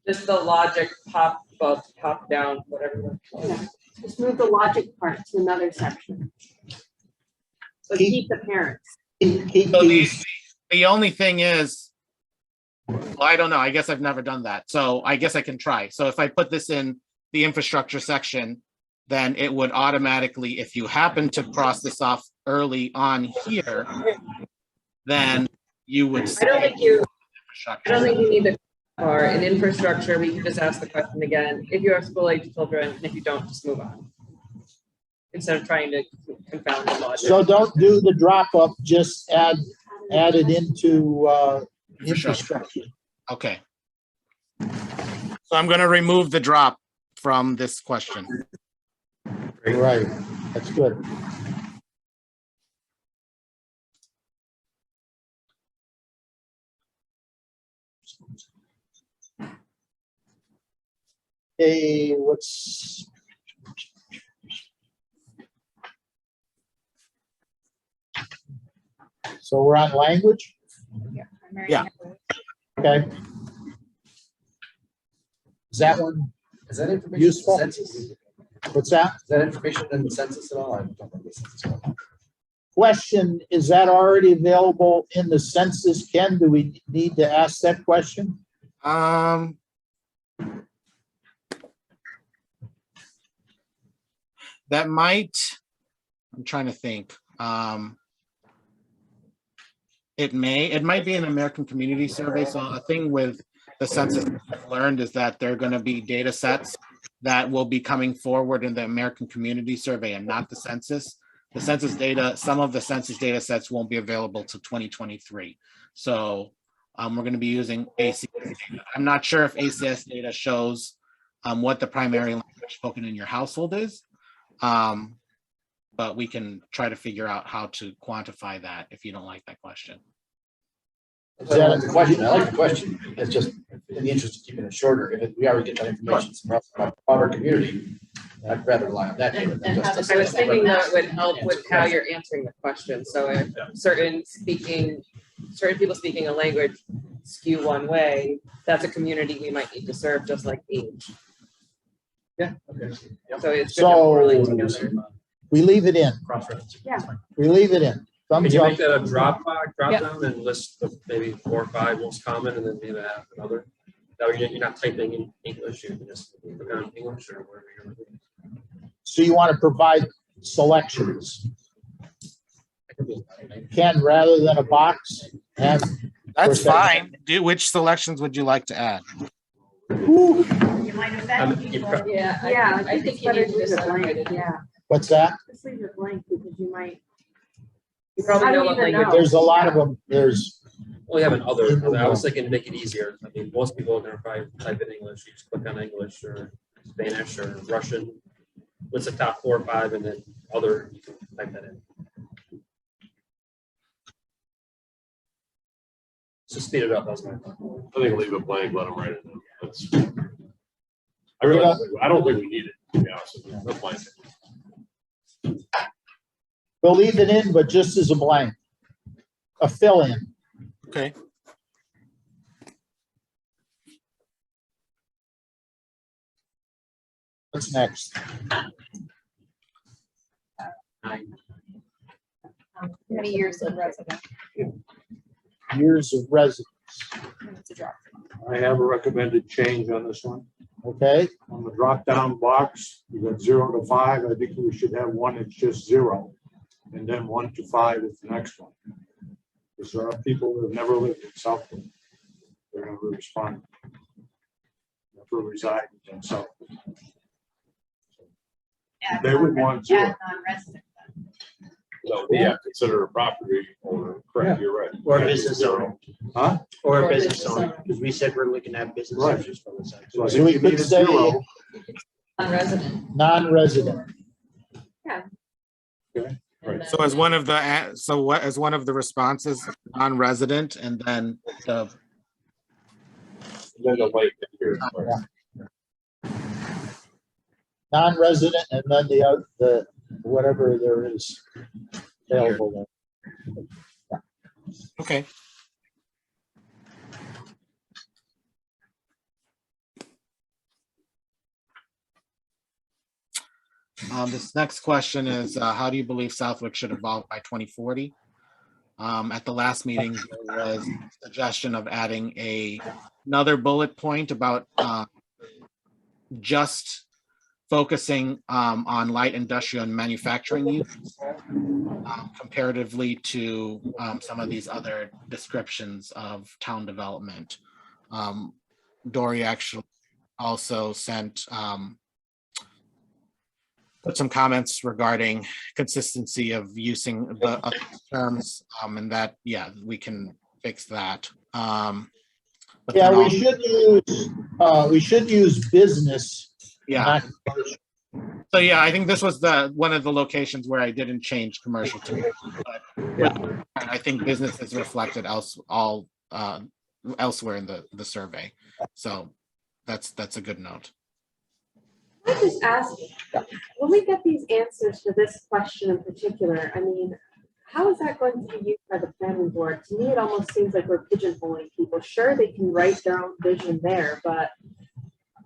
Just the logic pop, both top down, whatever. Yeah. Just move the logic part to another section. So keep the parents. Keep So these, the only thing is, well, I don't know. I guess I've never done that. So I guess I can try. So if I put this in the infrastructure section, then it would automatically, if you happen to cross this off early on here, then you would. I don't think you, I Infrastructure. don't think you need to, or in infrastructure, we can just ask the question again. If you have school age children, and if you don't, just move on. Instead of trying to confound the logic. so don't do the drop up, just add it into infrastructure. Okay. So I'm gonna remove the drop from this question. Right, that's good. Hey, what's? So we're on language, Primary Yeah. language. okay? Is that one Is that information? useful? Census? What's that? Is that information in the census at all? I don't know the census at all. Question, is that already available in the census? Ken, do we need to ask that question? That might, I'm trying to think. It might be an American Community Survey. So a thing with the census I've learned is that there are going to be data sets that will be coming forward in the American Community Survey and not the census. The census data, some of the census data sets won't be available till 2023. So we're going to be using ACS data. I'm not sure if ACS data shows what the primary language spoken in your household is. But we can try to figure out how to quantify that if you don't like that question. Is that the question? I like the question. It's just in the interest of keeping it shorter. We already get that information from our community, I'd rather rely on that. data than just- I was thinking that it would help with how you're answering the question. So if certain people speaking a language skew one way, that's a community we might need to serve, just like age. Yeah, okay. So it's good to overlay So together. we leave it in. Cross-reference. Yeah. We leave it in. Can Thumbs you up. make that a drop Yep. down and list the maybe 4 or 5 most common and then maybe have another? That way you're not typing in English, you can just click on English or whatever you're looking. So you want to provide selections. Ken, rather than a box, have. That's fine. Which selections would you like to add? You might offend people. Yeah, I think it's you better need to leave it blank, decide. yeah. What's that? Just leave it blank because you might. You probably I know don't what even language. know. There's a lot of them. There's, Well, you have an other, I was thinking to make it easier. I mean, most people are gonna probably type in English, you just click on English or Spanish or Russian. What's the top 4 or 5 and then other, you can type that in. Just speed it up, that's my thought. I think leave it blank, let them write it. That's. I don't think we need it, to be honest with you. That's my opinion. we'll leave it in, but just as a blank. A fill in. Okay. What's next? How many years of resident? Years of residence. It's a drop. I have a recommended change on this one. Okay, On the drop-down box, you got 0 to 5. I think we should have one that's just 0. And then 1 to 5 is the next one. Because there are people who have never lived in Southwick. They're never responded. Never resided in Southwick. They would want 0. Add non-resident. No, yeah, consider a property owner, correct, you're right. Or a business owner. Huh? Or a Or business business owner, owner. because we said we're looking at business Right. owners from the side. So I So think we you could need a say- 0. Non-resident. non-resident. And So then- as one of the, so what, as one of the responses, non-resident, and then the, Then the light here. Non-resident and then the whatever there is available there. okay. This next question is, how do you believe Southwick should evolve by 2040? At the last meeting, there was a suggestion of adding another bullet point about just focusing on light industrial and manufacturing use comparatively to some of these other descriptions of town development. Dory actually also sent put some comments regarding consistency of using the other terms, and that, yeah, we can fix that. But Yeah, then we also- should use business. Yeah. not commercial. So yeah, I think this was one of the locations where I didn't change commercial to, but I think business is reflected elsewhere in the survey. So that's a good note. I just ask, when we get these answers for this question in particular, I mean, how is that going to be used by the planning board? To me, it almost seems like we're pigeonholing people. Sure, they can write their own vision there, but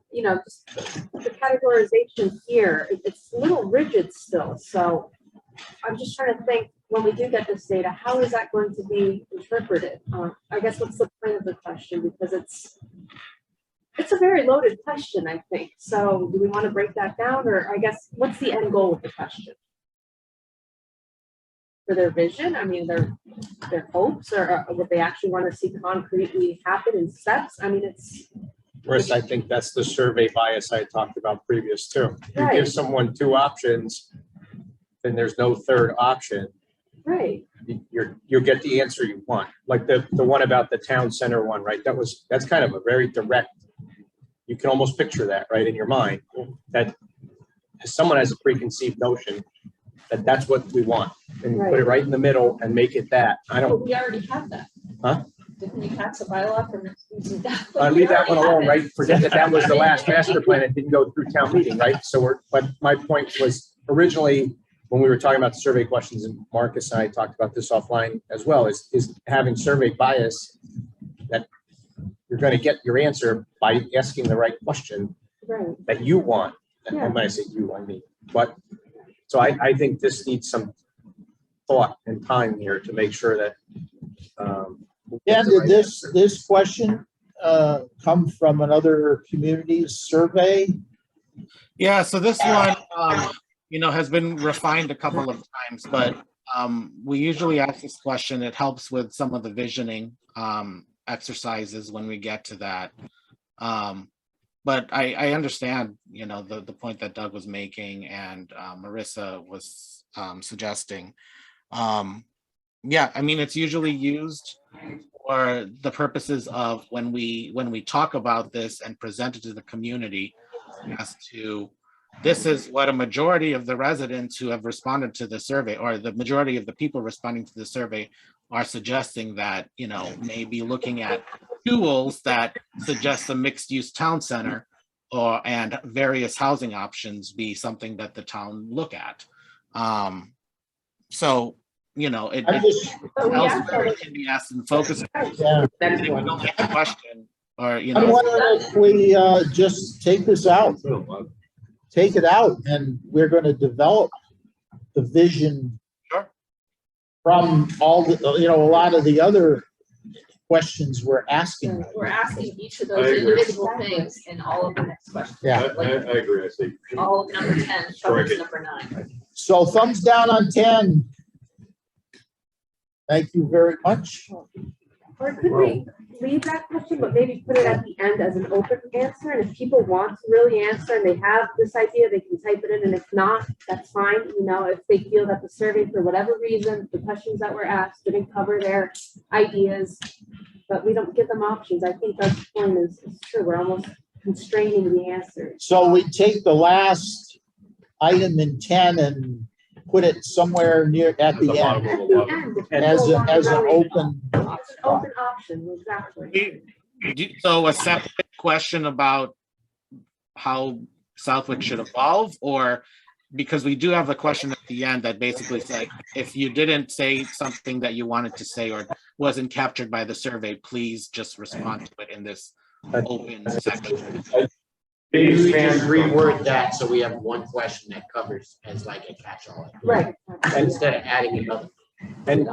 you know, just the categorization here, it's a little rigid still. So I'm just trying to think, when we do get this data, how is that going to be interpreted? I guess what's the point of the question? Because it's a very loaded question, I think. So do we want to break that down, or I guess what's the end goal of the question? For their vision, I mean, their hopes, or what they actually want to see concretely happen in steps. I mean, it's Whereas I think that's the survey bias I talked about previous too. You Right. give someone 2 options, then there's no third option. right. You'll get the answer you want. Like the one about the town center one, right? That's kind of a very direct, you can almost picture that, right, in your mind, that someone has a preconceived notion that that's what we want, and you put it right in the middle and make it that. I But don't, we already have that. Huh? Didn't you pass a bylaw for using that? I leave that one alone, right? Forget that that was the last master plan. It didn't go through town meeting, right? So but my point was originally, when we were talking about the survey questions, and Marcus and I talked about this offline as well, is having survey bias, that you're going to get your answer by asking the right question that you want. And when I say you, I mean, but, so I think this needs some thought and time here to make sure that. Yeah, did this question come from another community's survey? Yeah, so this one, has been refined a couple of times, but we usually ask this question. It helps with some of the visioning exercises when we get to that. But I understand, the point that Doug was making and Marissa was suggesting. Yeah, I mean, it's usually used for the purposes of when we talk about this and present it to the community as to, this is what a majority of the residents who have responded to the survey, or the majority of the people responding to the survey, are suggesting that, maybe looking at tools that suggest a mixed-use town center and various housing options be something that the town look at. So, elsewhere it can be asked in focus. Yeah. If we don't get the question, or, I'm wondering if we just take this out. Take it out, and we're going to develop the vision from all the, a lot of the other questions we're asking. We're asking each of those individual things in all of the next questions. Yeah. I agree. I think. All of number 10 covers number 9. So thumbs down on 10. Thank you very much. Or could we leave that question, but maybe put it at the end as an open answer? And if people want to really answer and they have this idea, they can type it in. And if not, that's fine. If they feel that the survey, for whatever reason, the questions that were asked didn't cover their ideas, but we don't give them options. I think that point is true. We're almost constraining the answers. So we take the last item in 10 and put it somewhere near at the end. At the end. As an open. It's an open option, exactly. So a separate question about how Southwick should evolve, or because we do have a question at the end that basically said, if you didn't say something that you wanted to say or wasn't captured by the survey, please just respond to it in this open section. Maybe we can reword that so we have one question that covers as like a catch-all. Right. Instead of adding another. And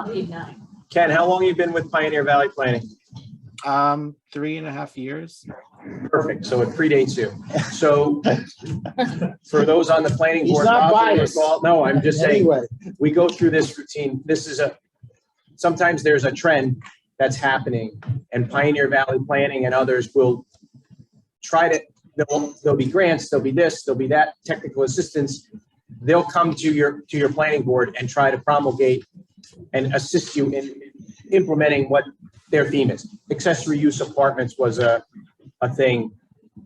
Ken, how long have you been with Pioneer Valley Planning? 3.5 years. Perfect. So it predates you. So for those on the planning He's board, not probably biased. recall- no, I'm just saying, Anyway, we go through this routine. This is sometimes there's a trend that's happening, and Pioneer Valley Planning and others will try to, there'll be grants, there'll be this, there'll be that, technical assistance. They'll come to your planning board and try to promulgate and assist you in implementing what their theme is. Accessory use apartments was a thing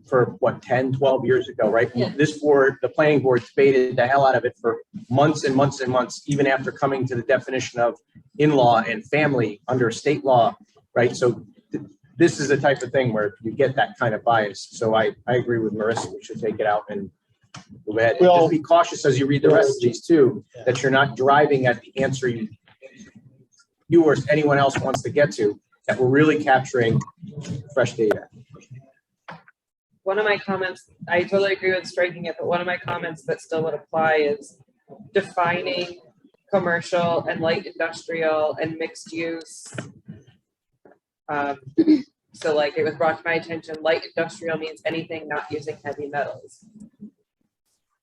for 10, 12 years ago, right? Yeah. This board, the planning board, debated the hell out of it for months and months and months, even after coming to the definition of in-law and family under state law, right? So this is the type of thing where you get that kind of bias. So I agree with Marissa, we should take it out and go ahead. And just be cautious as you read the rest of these too, that you're not driving at the answer you or anyone else wants to get to, that we're really capturing fresh data. One of my comments, I totally agree with striking it, but one of my comments that still would apply is defining commercial and light industrial and mixed use. So like it was brought to my attention, light industrial means anything not using heavy metals.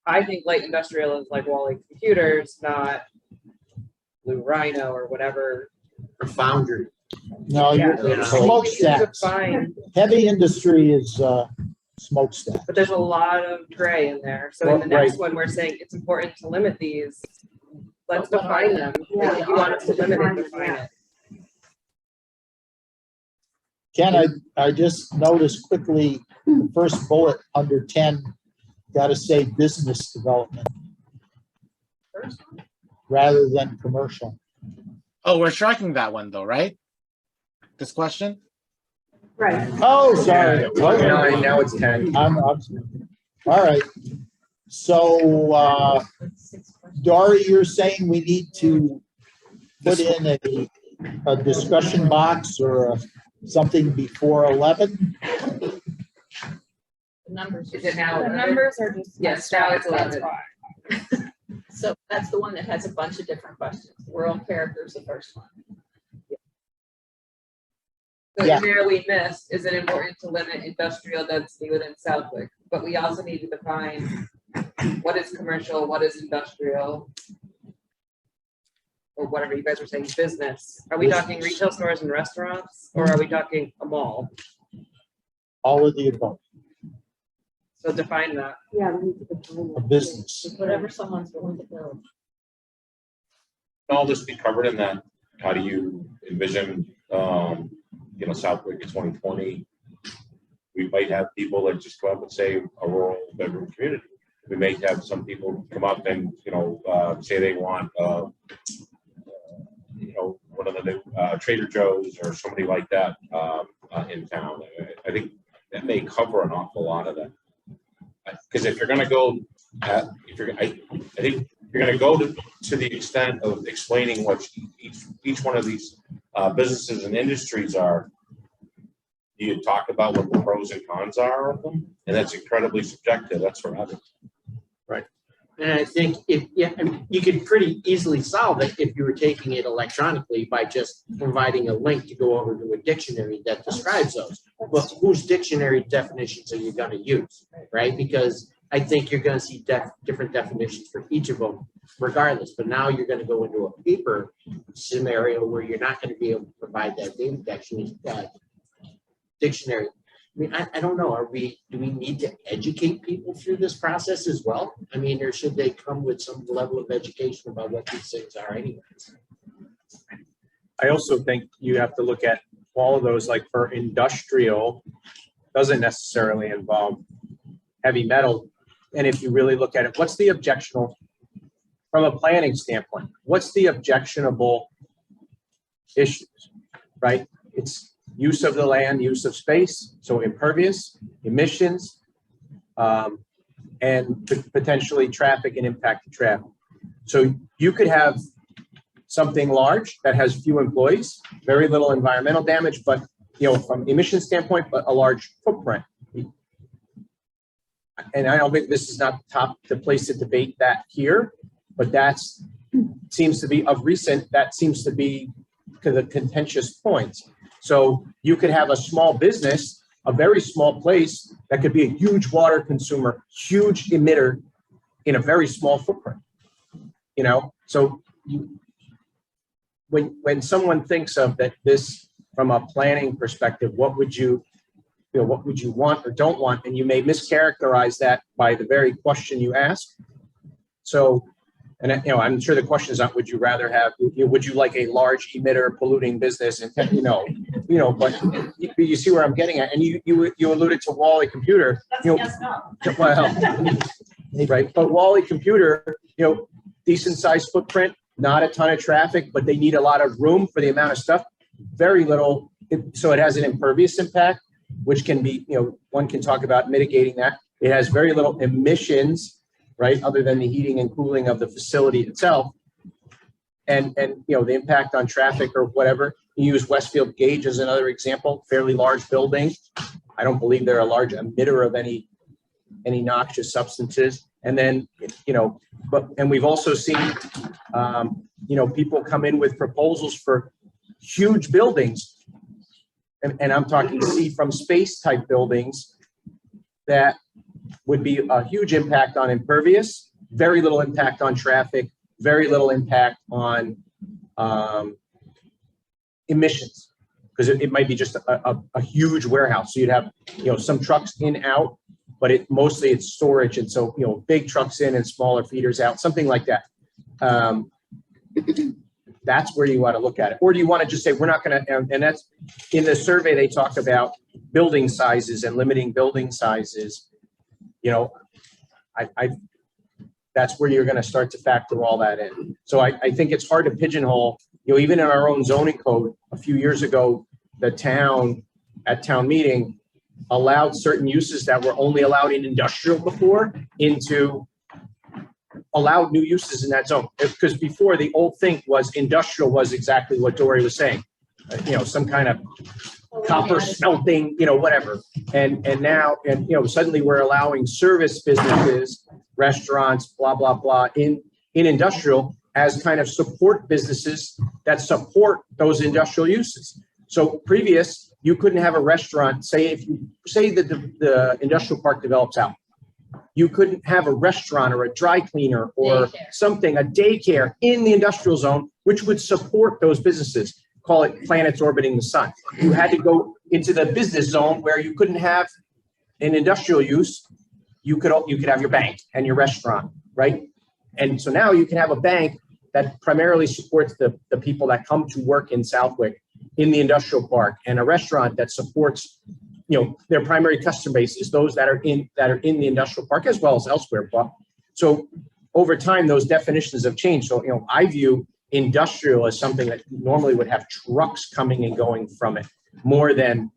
I think light industrial is like Wally Computers, not Blue Rhino or whatever. Or Foundry. no, Yeah. smokestacks. Fine, Heavy industry is smokestack. but there's a lot of gray in there. So in the next one, we're saying it's important to limit these. Let's define them. Yeah. If you want us to limit it, define it. Ken, I just noticed quickly, the first bullet under 10, got to say business development rather than commercial. Oh, we're striking that one though, right? This question? Right. Oh, sorry. Now it's 10. All right. So, Dory, you're saying we need to put in a discussion box or something before 11? The numbers. Is it now? The numbers are just. Yes, now it's That's 11. why. So that's the one that has a bunch of different questions. World character is the first one. So Yeah. in there we missed, is it important to limit industrial density within Southwick? But we also need to define what is commercial, what is industrial? Or whatever you guys were saying, business. Are we talking retail stores and restaurants, or are we talking a mall? All of the above, So define that. Yeah, we need to define a that. business. Whatever someone's willing to build. Can all this be covered in that? How do you envision, Southwick in 2020? We might have people that just come up and say a rural bedroom community. We may have some people come up and, say they want, one of the new Trader Joe's or somebody like that in town. I think that may cover an awful lot of that. Because if you're going to go, I think you're going to go to the extent of explaining what each one of these businesses and industries are. You talk about what the pros and cons are of them, and that's incredibly subjective. That's what I think. Right. And I think you could pretty easily solve it if you were taking it electronically by just providing a link to go over to a dictionary that describes those. But whose dictionary definitions are you going to use, right? Because I think you're going to see different definitions for each of them regardless. But now you're going to go into a paper scenario where you're not going to be able to provide that dictionary. I mean, I don't know. Do we need to educate people through this process as well? I mean, or should they come with some level of education about what these things are anyways? I also think you have to look at all of those, like for industrial, doesn't necessarily involve heavy metal. And if you really look at it, what's the objectionable, from a planning standpoint, what's the objectionable issues, right? It's use of the land, use of space, so impervious, emissions, and potentially traffic and impact to traffic. So you could have something large that has few employees, very little environmental damage, but from emission standpoint, but a large footprint. And I don't think this is not the place to debate that here, but that's seems to be of recent, that seems to be the contentious points. So you could have a small business, a very small place that could be a huge water consumer, huge emitter in a very small footprint. So when someone thinks of that, this from a planning perspective, what would you want or don't want? And you may mischaracterize that by the very question you ask. So, and I'm sure the question is not, would you rather have, would you like a large emitter polluting business? And but you see where I'm getting at. And you alluded to Wally Computer. Yes, no. Well, right. But Wally Computer, decent sized footprint, not a ton of traffic, but they need a lot of room for the amount of stuff. Very little. So it has an impervious impact, which can be, one can talk about mitigating that. It has very little emissions, right, other than the heating and cooling of the facility itself. And the impact on traffic or whatever. You use Westfield Gauge as another example, fairly large building. I don't believe they're a large emitter of any noxious substances. And then, and we've also seen, people come in with proposals for huge buildings. And I'm talking see from space type buildings that would be a huge impact on impervious, very little impact on traffic, very little impact on emissions, because it might be just a huge warehouse. So you'd have, some trucks in, out, but mostly it's storage. And so, big trucks in and smaller feeders out, something like that. That's where you want to look at it. Or do you want to just say, we're not going to, and that's, in the survey, they talk about building sizes and limiting building sizes. You know, that's where you're going to start to factor all that in. So I think it's hard to pigeonhole, you know, even in our own zoning code, a few years ago, the town at town meeting allowed certain uses that were only allowed in industrial before into allowed new uses in that zone. Because before, the old thing was industrial was exactly what Dory was saying, you know, some kind of copper smelting, you know, whatever. And now, you know, suddenly we're allowing service businesses, restaurants, blah, blah, blah, in industrial as kind of support businesses that support those industrial uses. So previous, you couldn't have a restaurant, say that the industrial park develops out. You couldn't have a restaurant or a dry cleaner or something, a daycare in the industrial zone, which would support those businesses. Call it planets orbiting the sun. You had to go into the business zone where you couldn't have an industrial use. You could have your bank and your restaurant, right? And so now you can have a bank that primarily supports the people that come to work in Southwick in the industrial park, and a restaurant that supports, you know, their primary customer base is those that are in the industrial park as well as elsewhere. So over time, those definitions have changed. So, you know, I view industrial as something that normally would have trucks coming and going from it more than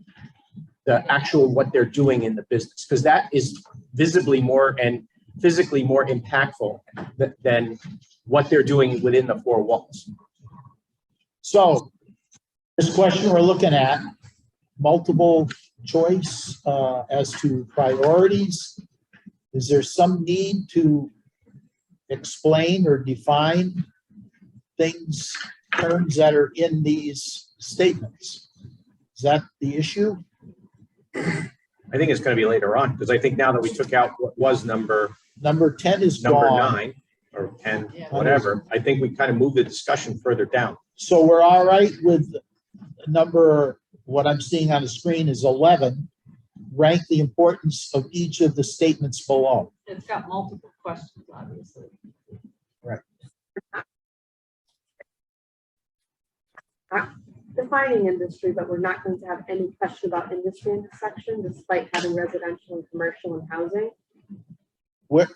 the actual what they're doing in the business, because that is visibly more and physically more impactful than what they're doing within the four walls. So this question we're looking at, multiple choice as to priorities. Is there some need to explain or define things, terms that are in these statements? Is that the issue? I think it's going to be later on, because I think now that we took out what was number 10 is number gone. 9 or 10, whatever, I think we kind of moved the discussion further down. So we're all right with number, what I'm seeing on the screen is 11. Rank the importance of each of the statements below. It's got multiple questions, obviously. Right. Defining industry, but we're not going to have any question about industry in this section, despite having residential and commercial and housing. What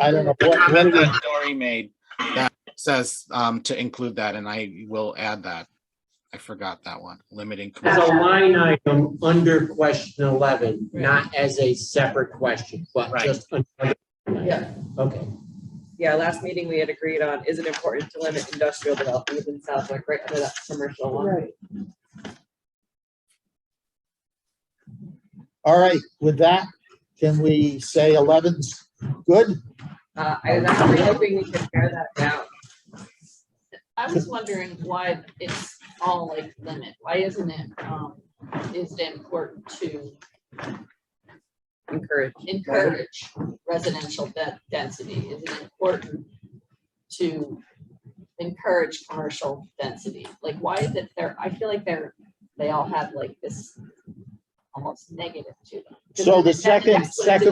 I don't know. The What comment do we, that Dory made that says to include that, and I will add that. I forgot that one, limiting. As a commercial. line item under question 11, not as a separate question, but Right. just. Yeah. Okay. Yeah, last meeting we had agreed on, is it important to limit industrial development within Southwick, right under that commercial one? Right. all right, with that, can we say 11's good? I was actually hoping we could pare that down. I was wondering why it's all like limit. Why isn't it, is it important to encourage residential density? Is it important to encourage commercial density? Like, why is it there? I feel like they all have like this almost negative to them. So the second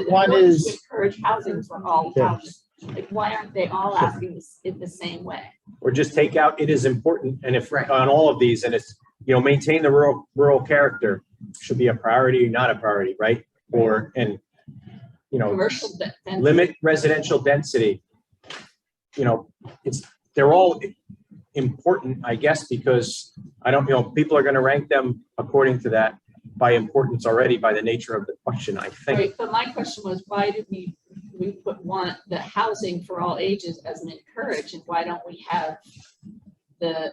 one is. To encourage housing for all houses. Like, why aren't they all asking this in the same way? Or just take out, it is important, and if on all of these, and it's, you know, maintain the rural character should be a priority, not a priority, right? Or, and, you know, Commercial density. limit residential density. You know, they're all important, I guess, because I don't, you know, people are going to rank them according to that by importance already by the nature of the question, I think. Right, but my question was, why did we want the housing for all ages as an encourage, and why don't we have the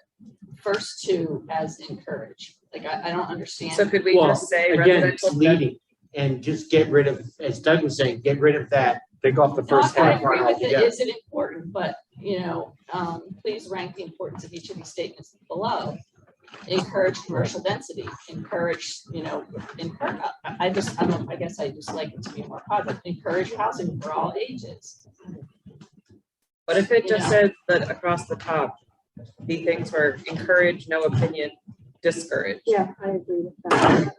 first two as encourage? Like, I don't understand. So could we just say Again, it's residential? leading, and just get rid of, as Doug was saying, get rid of that. Take off the No, first I half. agree with it. altogether. Is it important? But, you know, please rank the importance of each of these statements below. Encourage commercial density, encourage, you know, I guess I just like it to be more positive. Encourage housing for all ages. What if it You just know. said that across the top, the things were encourage, no opinion, discourage? Yeah, I agree with that.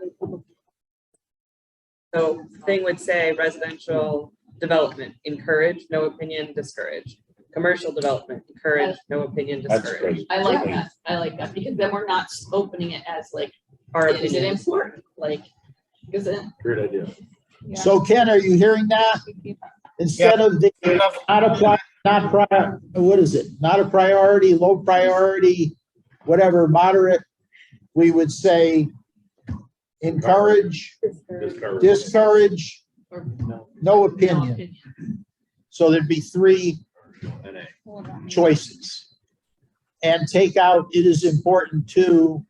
So thing would say residential development, encourage, no opinion, discourage. Commercial development, encourage, no opinion, That's discourage. great. I like that, because then we're not opening it as like, Our is it opinions. important? Like, is it? Great idea. So Ken, are you hearing that? Instead of the what is it? Not a priority, low priority, whatever, moderate, we would say encourage, discourage, Or no opinion. So there'd be three choices. And take out, it is important to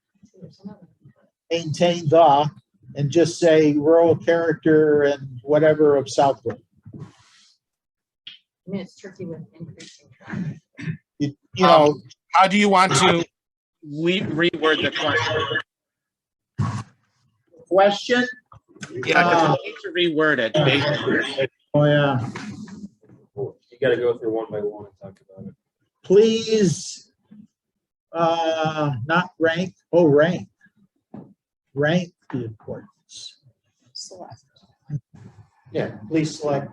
maintain the, and just say rural character and whatever of Southwick. I mean, it's tricky with increasing traffic. You know, How do you want to reword the question? question? Yeah, 'cause we need to reword it. Basically. Oh, yeah. You gotta go through one by one and talk about it. Please, not rank, rank. Rank the importance. Yeah, please select.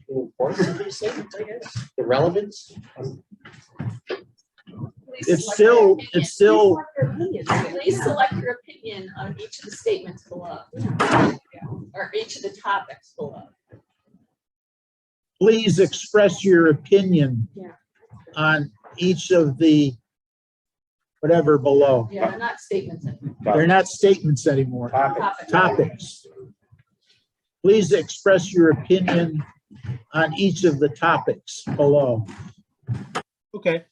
The importance of these things, I guess, the relevance. It's still, Please select your opinion on each of the statements below. Or each of the topics below. please express your opinion on each of the whatever below. Yeah, they're not statements anymore. They're not statements anymore. Topics. Please express your opinion on each of the topics below. Okay.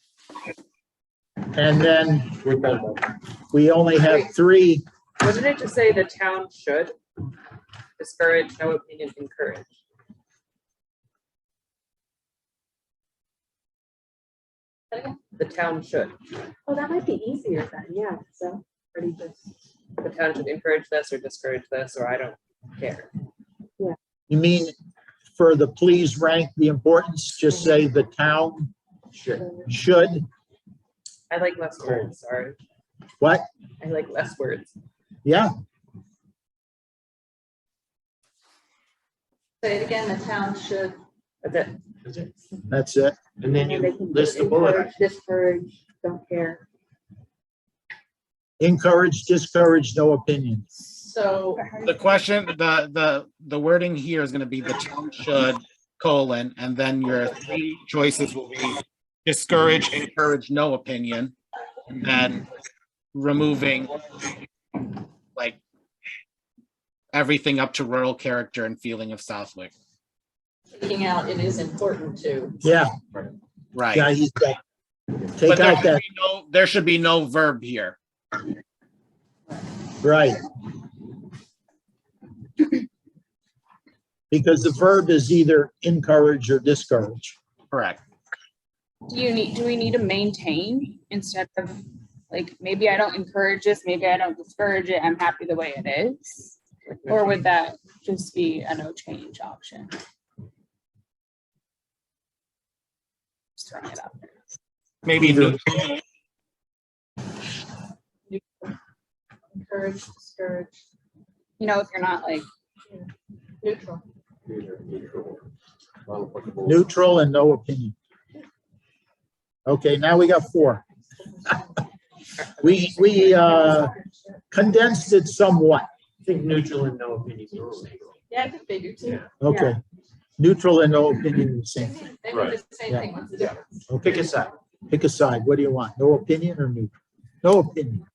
And then we only have three. Wasn't it to say the town should discourage, no opinion, encourage? The town should. Oh, that might be easier then, yeah, so, pretty just. The town should encourage this or discourage this, or I don't care. You mean for the please rank the importance, just say the town should, I like less words, sorry. what? I like less words. Yeah, Say it again, the town should. That's it. that's it. And then They you can list the bullet. encourage, discourage, don't care. Encourage, discourage, no opinion. So. The question, the wording here is gonna be the town should, colon, and then your three choices will be discourage, encourage, no opinion, and then removing like everything up to rural character and feeling of Southwick. Taking out, it is important to. Yeah, Right. yeah, he's got. Take But out that, there should be no verb here. right. Because the verb is either encourage or discourage. Correct. Do we need to maintain instead of, like, maybe I don't encourage this, maybe I don't discourage it, I'm happy the way it is? Or would that just be a no change option? Just throwing it out there. Maybe Either. Encourage, discourage, You know, if you're not like, neutral. Neutral and no opinion. Okay, now we got four. We condensed it somewhat. I think neutral and no opinion. Yeah, I think they do too. Okay. Neutral and no opinion, the same thing. They do the same thing. What's the difference? Okay. Pick a side. Pick a side. What do you want? No opinion or neutral? No opinion.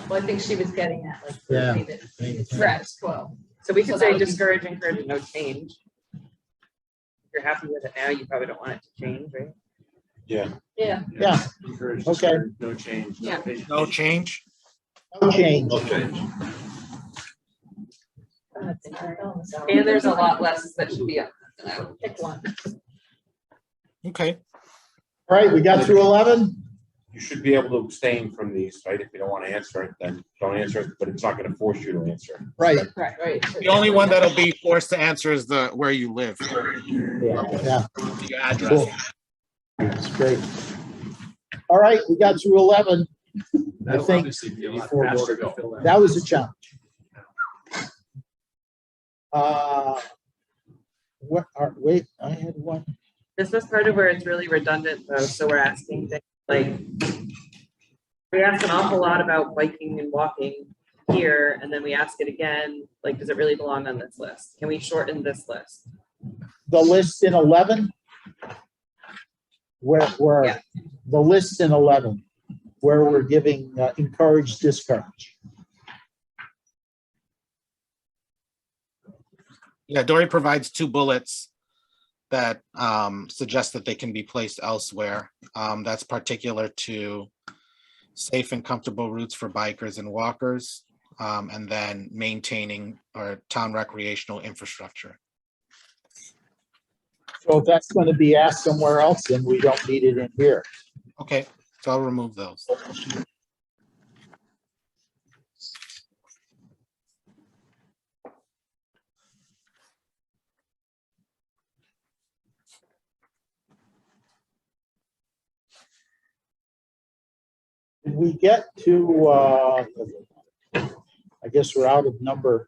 Well, I think she was getting at like. Yeah. leave it Right. status quo. So we So could that say would be- discourage, encourage, no change. If you're happy with it now, you probably don't want it to change, right? Yeah. Yeah. Yeah. Encourage, Okay. discourage, no change. Yeah. opinion. No change. No change. And there's a lot less that should be up. Pick one. Okay. All right, we got through 11. You should be able to abstain from these, right? If you don't want to answer it, then don't answer it, but it's not going to force you to answer it. Right. Right. The only one that'll be forced to answer is the where you live. Yeah. Your address. Cool. That's great. All right, we got through 11. I That'll think obviously be a lot faster to fill out. that was a challenge. wait, I had one. This is part of where it's really redundant though, so we're asking things like, we ask an awful lot about biking and walking here, and then we ask it again, like, does it really belong on this list? Can we shorten this list? The list in 11? Where Yeah. the list in 11, where we're giving encourage, discourage. Yeah, Dory provides 2 bullets that suggest that they can be placed elsewhere. That's particular to safe and comfortable routes for bikers and walkers, and then maintaining our town recreational infrastructure. So if that's going to be asked somewhere else, then we don't need it in here. Okay, so I'll remove those. Did we get to, I guess we're out of the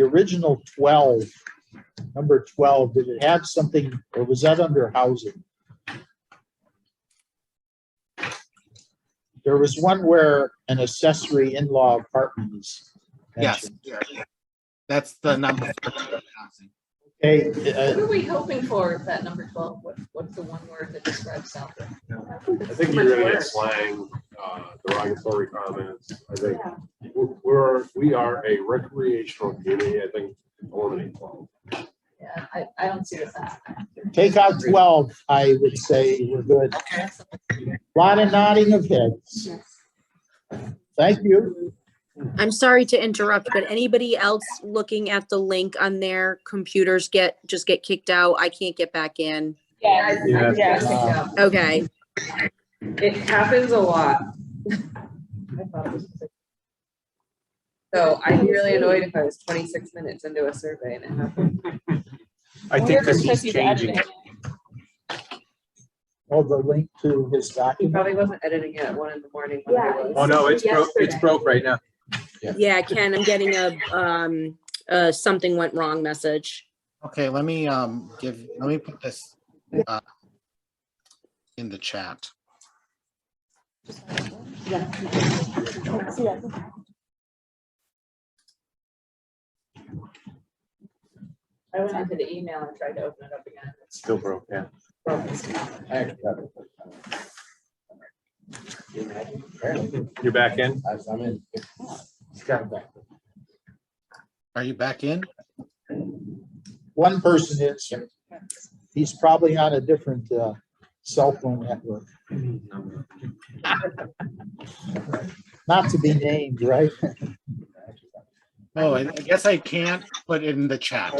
original 12, number 12, did it have something, or was that under housing? There was one where an accessory in-law apartment is Yes, mentioned. that's the number for housing. Okay, What are we hoping for with that number 12? What's the one word that describes Southwick? I think you're gonna get slang, derogatory comments. I think we are a recreational community. I think eliminate 12. Yeah, I don't see this. take out 12, I would say we're good. Okay. Lot of nodding of heads. Thank you. I'm sorry to interrupt, but anybody else looking at the link on their computers just get kicked out? I can't get back in. Yeah. Okay. It happens a lot. So I'd be really annoyed if I was 26 minutes into a survey and it happened. I think because he's changing. Oh, the link to his He document. probably wasn't editing it at 1 in the morning. When I was. Oh, no, it's broke right now. Yeah, Ken, I'm getting a something went wrong message. Okay, let me put this in the chat. I went into the email and tried to open it up again. It's still broke, yeah. You're back in? I'm in. Are you back in? One person is. He's probably on a different cell phone network. Not to be named, right? Oh, I guess I can't put it in the chat.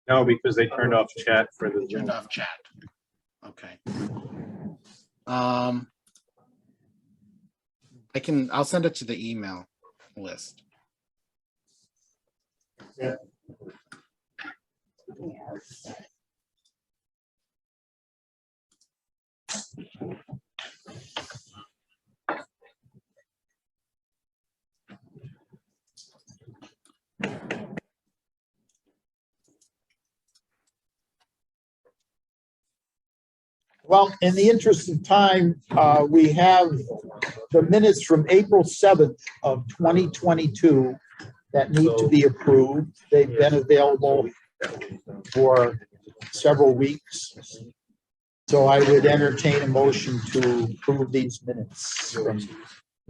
No, because they turned off chat for the. Turned off chat. Okay. I'll send it to the email list. Yeah. Well, in the interest of time, we have the minutes from April 7th of 2022 that need to be approved. They've been available for several weeks. So I would entertain a motion to approve these minutes from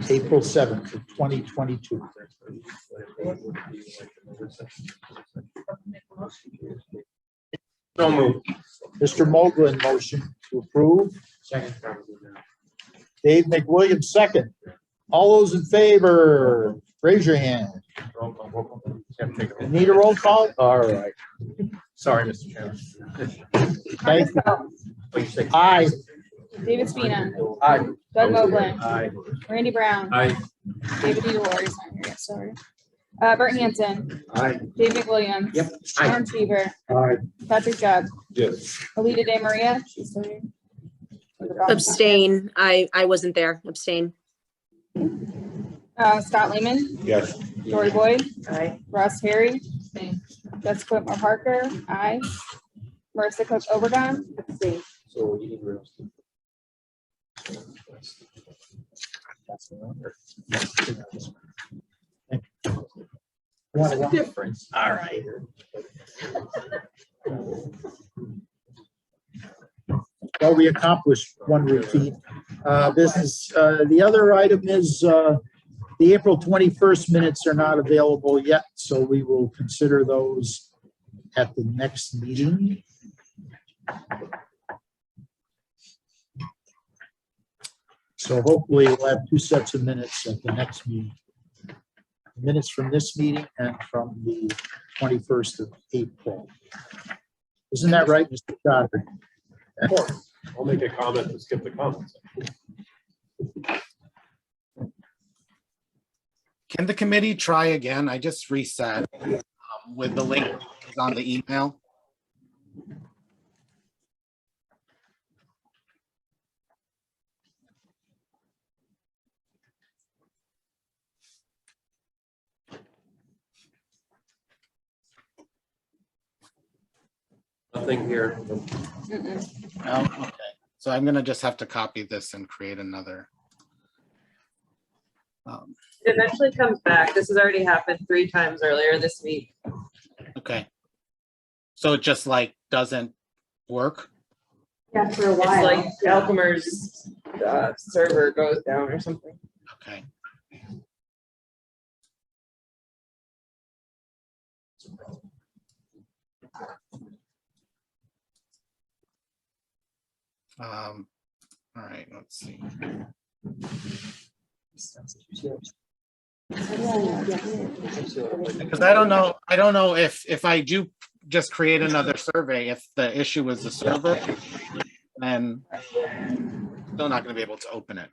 April 7th of 2022. So moved. Mr. Moglen, motion to approve. Second. Dave McWilliams, second. All those in favor, raise your hand. Need a roll call? All right. Sorry, Mr. Chairman. Thank you. Aye. David Spina. Aye. Doug Moglen. Aye. Randy Brown. Aye. David DeLore is not here yet, sorry. Bert Hanson. Aye. Dave McWilliams. Yep. Aaron Seaver. Aye. Patrick Jubb. Yes. Alita De Maria. She's still here. Abstain. I wasn't there. Abstain. Scott Lehman. Yes. Dory Boyd, Aye. Ross Harry, Jessica Whitmore Parker, aye. Marissa Cook Overgon, Abstain. So you need real. What's the difference? All right. Well, we accomplished one routine business. The other item is the April 21st minutes are not available yet, so we will consider those at the next meeting. So hopefully we'll have two sets of minutes at the next meeting. Minutes from this meeting and from the 21st of April. Isn't that right, Mr. Goddard? I'll make a comment to skip the comments. Can the committee try again? I just reset with the link on the email. Nothing here. No? Okay. So I'm gonna just have to copy this and create another. It eventually comes back. This has already happened 3 times earlier this week. Okay. So it just like doesn't work? Yeah, for a It's while. like Alchemer's server goes down or something. Okay. All right, let's see. Because I don't know if I do just create another survey, if the issue is the server, then still not gonna be able to open it.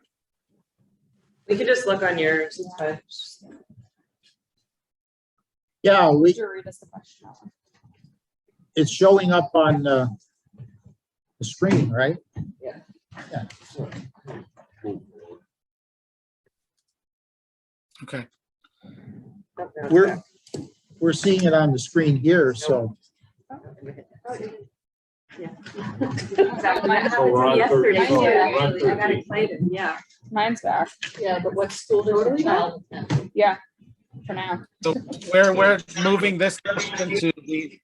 We could just look on yours. It's fine. Yeah, Jury does the question. it's showing up on the screen, right? Yeah. Yeah. Okay. We're seeing it on the screen here, so. Yeah. So we're on Yesterday, 13. yeah, We're on actually, I got 13. excited, yeah. Mine's back. Yeah, but what school does your child attend? Yeah, for now. So we're moving this question to the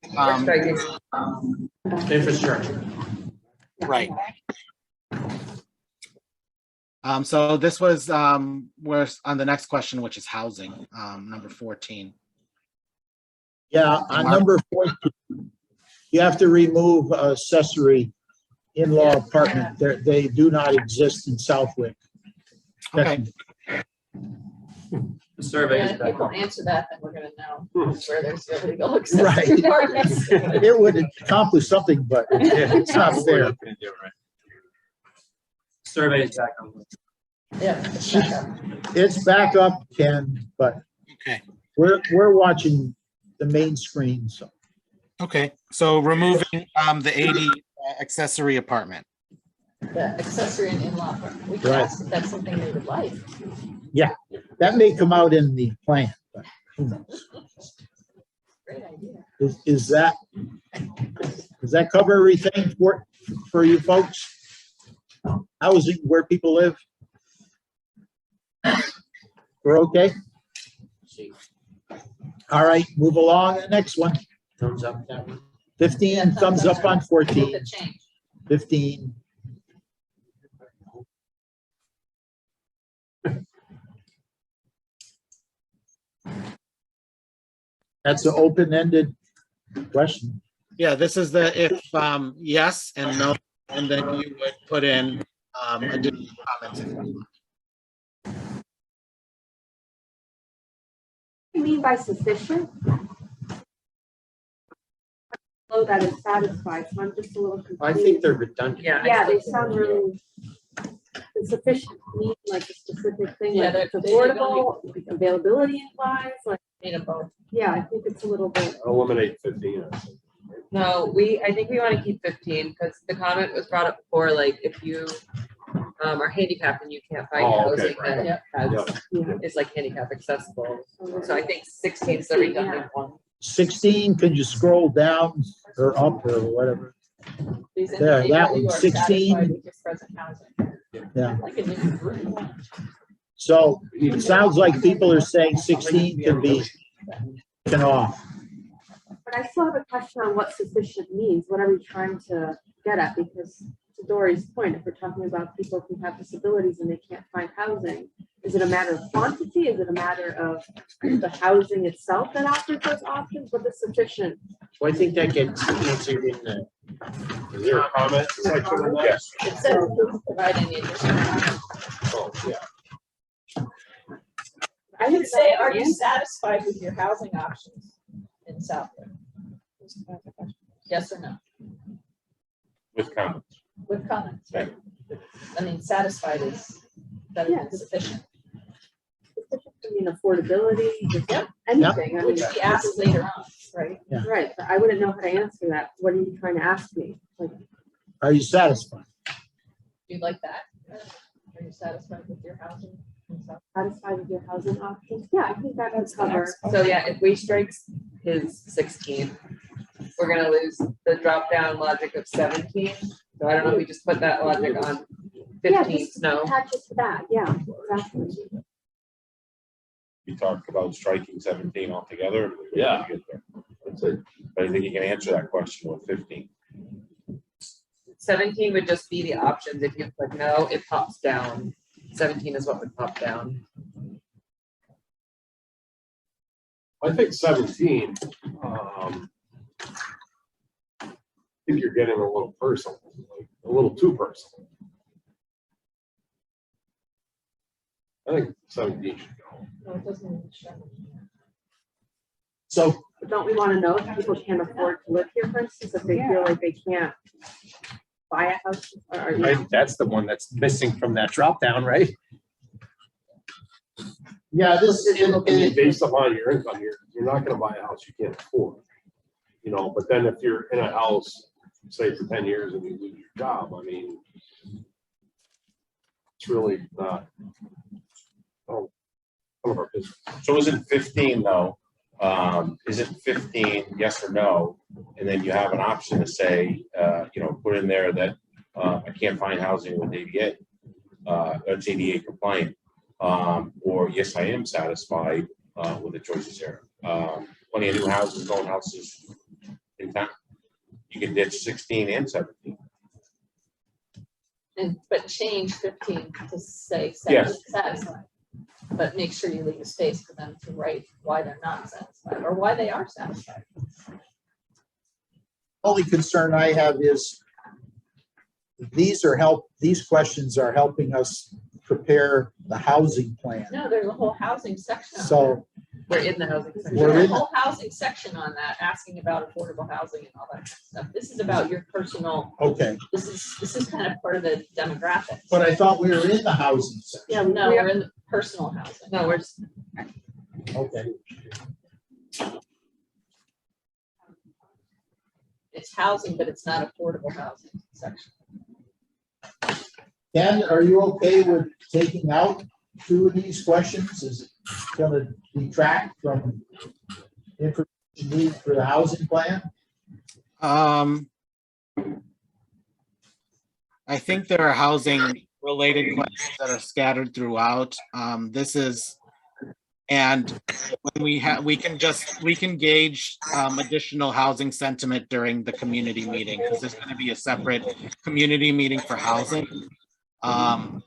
Infrastructure. right. So this was we're on the next question, which is housing, number 14. Yeah, on number 14, you have to remove accessory in-law apartment. They do not exist in Southwick. Okay. The survey Yeah, is if back people on. answer that, then we're gonna know where there's illegal Right. accessory apartments. It would accomplish something, but it's not fair. Survey is back on. Yeah. It's back up, Ken, but Okay. we're watching the main screen, so. Okay. So removing the 80 accessory apartment. The accessory and in-law apartment. We can Right. ask if that's something they would like. Yeah, that may come out in the plan, but who knows? Great idea. Does that cover everything for you folks? Housing, where people live? We're okay? All right, move along. The next one. Thumbs up that one. 15, thumbs up on 14. The change. 15. That's an open-ended question. Yeah, this is the if yes and no, and then you would put in additional comments if you want. What do you mean by sufficient? Oh, that is satisfied, so I'm just a little confused. I think they're redundant. Yeah. Yeah, they sound really insufficient, mean like a specific thing, Yeah, like they're- it's they affordable, like availability implies, like, Need them both. yeah, I think it's a little bit. Eliminate 15. I think. No, I think we want to keep 15 because the comment was brought up before, like if you Are handicapped and you can't find Oh, okay, housing that has, is like handicap accessible. So I think 16 is the redundant one. 16, could you scroll down or up or whatever? Please There, indicate that whether you one, are 16. satisfied with your present housing. Yeah. Like a new group. So it sounds like people are saying 16 can be taken off. But I still have a question on what sufficient means. What are we trying to get at? Because to Dory's point, if we're talking about people who have disabilities and they can't find housing, is it a matter of quantity? Is it a matter of the housing itself that offers those options? What is sufficient? Well, I think that gets answered in the. Is there a comment section on that? Yes. It says who provide any additional. Oh, yeah. I would say, are you satisfied with your housing options in Southwick? Yes or no? With comments. With comments, Right. I mean, satisfied is better than sufficient. I mean, affordability, Yep. anything. I Which mean, we ask later on, right? Yeah. right, but I wouldn't know how to answer that. What are you trying to ask me? Like, Are you satisfied? Do you like that? Are you satisfied with your housing? satisfied with your housing options? Yeah, I think that does cover. So yeah, if we strike his 16, we're gonna lose the drop down logic of 17. So I don't know if we just put that logic on Yeah, 15, just no. attach it to that. Yeah, exactly. We talked about striking 17 altogether. Yeah. That's it. But I think you can answer that question with 15. 17 would just be the options. If you click no, it pops down. 17 is what would pop down. I think 17, I think you're getting a little personal, like a little too personal. I think 17 should go. No, it doesn't even show. So But don't we want to know if people can't afford to live here, for instance, if they feel like they can't buy a house? Or, you know, That's the one that's missing from that drop down, right? yeah, this I mean, based upon your income, you're not gonna buy a house you can't afford. You know, but then if you're in a house, say for 10 years and you lose your job, I mean, it's really not. Oh, some of our business. So isn't 15 though? Isn't 15 yes or no? And then you have an option to say, put in there that I can't find housing with ADA. That's ADA compliant. Or yes, I am satisfied with the choices here. Plenty of new houses, old houses in town. You can ditch 16 and 17. But change 15 to say Yes. satisfied. But make sure you leave a space for them to write why they're not satisfied or why they are satisfied. only concern I have is these questions are helping us prepare the housing plan. No, there's a whole housing section. on So We're in the housing section. We're There's in a whole housing section on that, asking about affordable housing and all that kind of stuff. This is about your personal, okay, this is kind of part of the demographics. but I thought we were in the housing section. Yeah, no, we're in the personal housing. No, we're just, Okay, It's housing, but it's not affordable housing section. Ken, are you okay with taking out 2 of these questions? Is it gonna detract from information needed for the housing plan? I think there are housing related questions that are scattered throughout. And when we can gauge additional housing sentiment during the community meeting, because there's going to be a separate community meeting for housing.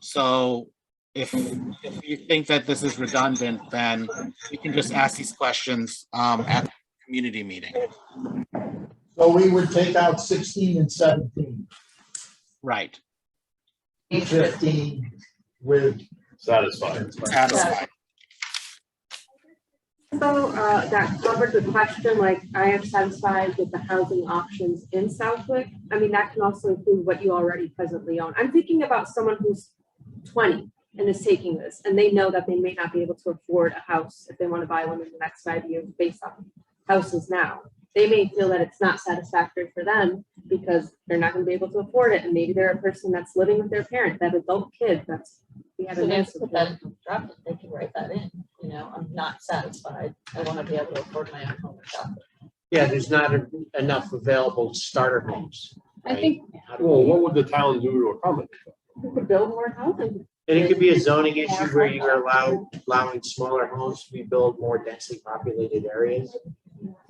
So if you think that this is redundant, then you can just ask these questions at the community meeting. So we would take out 16 and 17. Right. 15 with Satisfied. Satisfied. So that covered the question, like I am satisfied with the housing options in Southwick. I mean, that can also include what you already presently own. I'm thinking about someone who's 20 and is taking this, and they know that they may not be able to afford a house if they want to buy one in the next 5 years based on houses now. They may feel that it's not satisfactory for them, because they're not gonna be able to afford it, and maybe they're a person that's living with their parent, that adult kid, we have So an they answer put for. that in the draft, they can write that in, you know, I'm not satisfied, I wanna be able to afford my own home or shop. Yeah, there's not enough available starter homes. I think, Well, what would the town do to accommodate that? We could build more housing. And it could be a zoning issue where you're allowing smaller homes to be built more densely populated areas,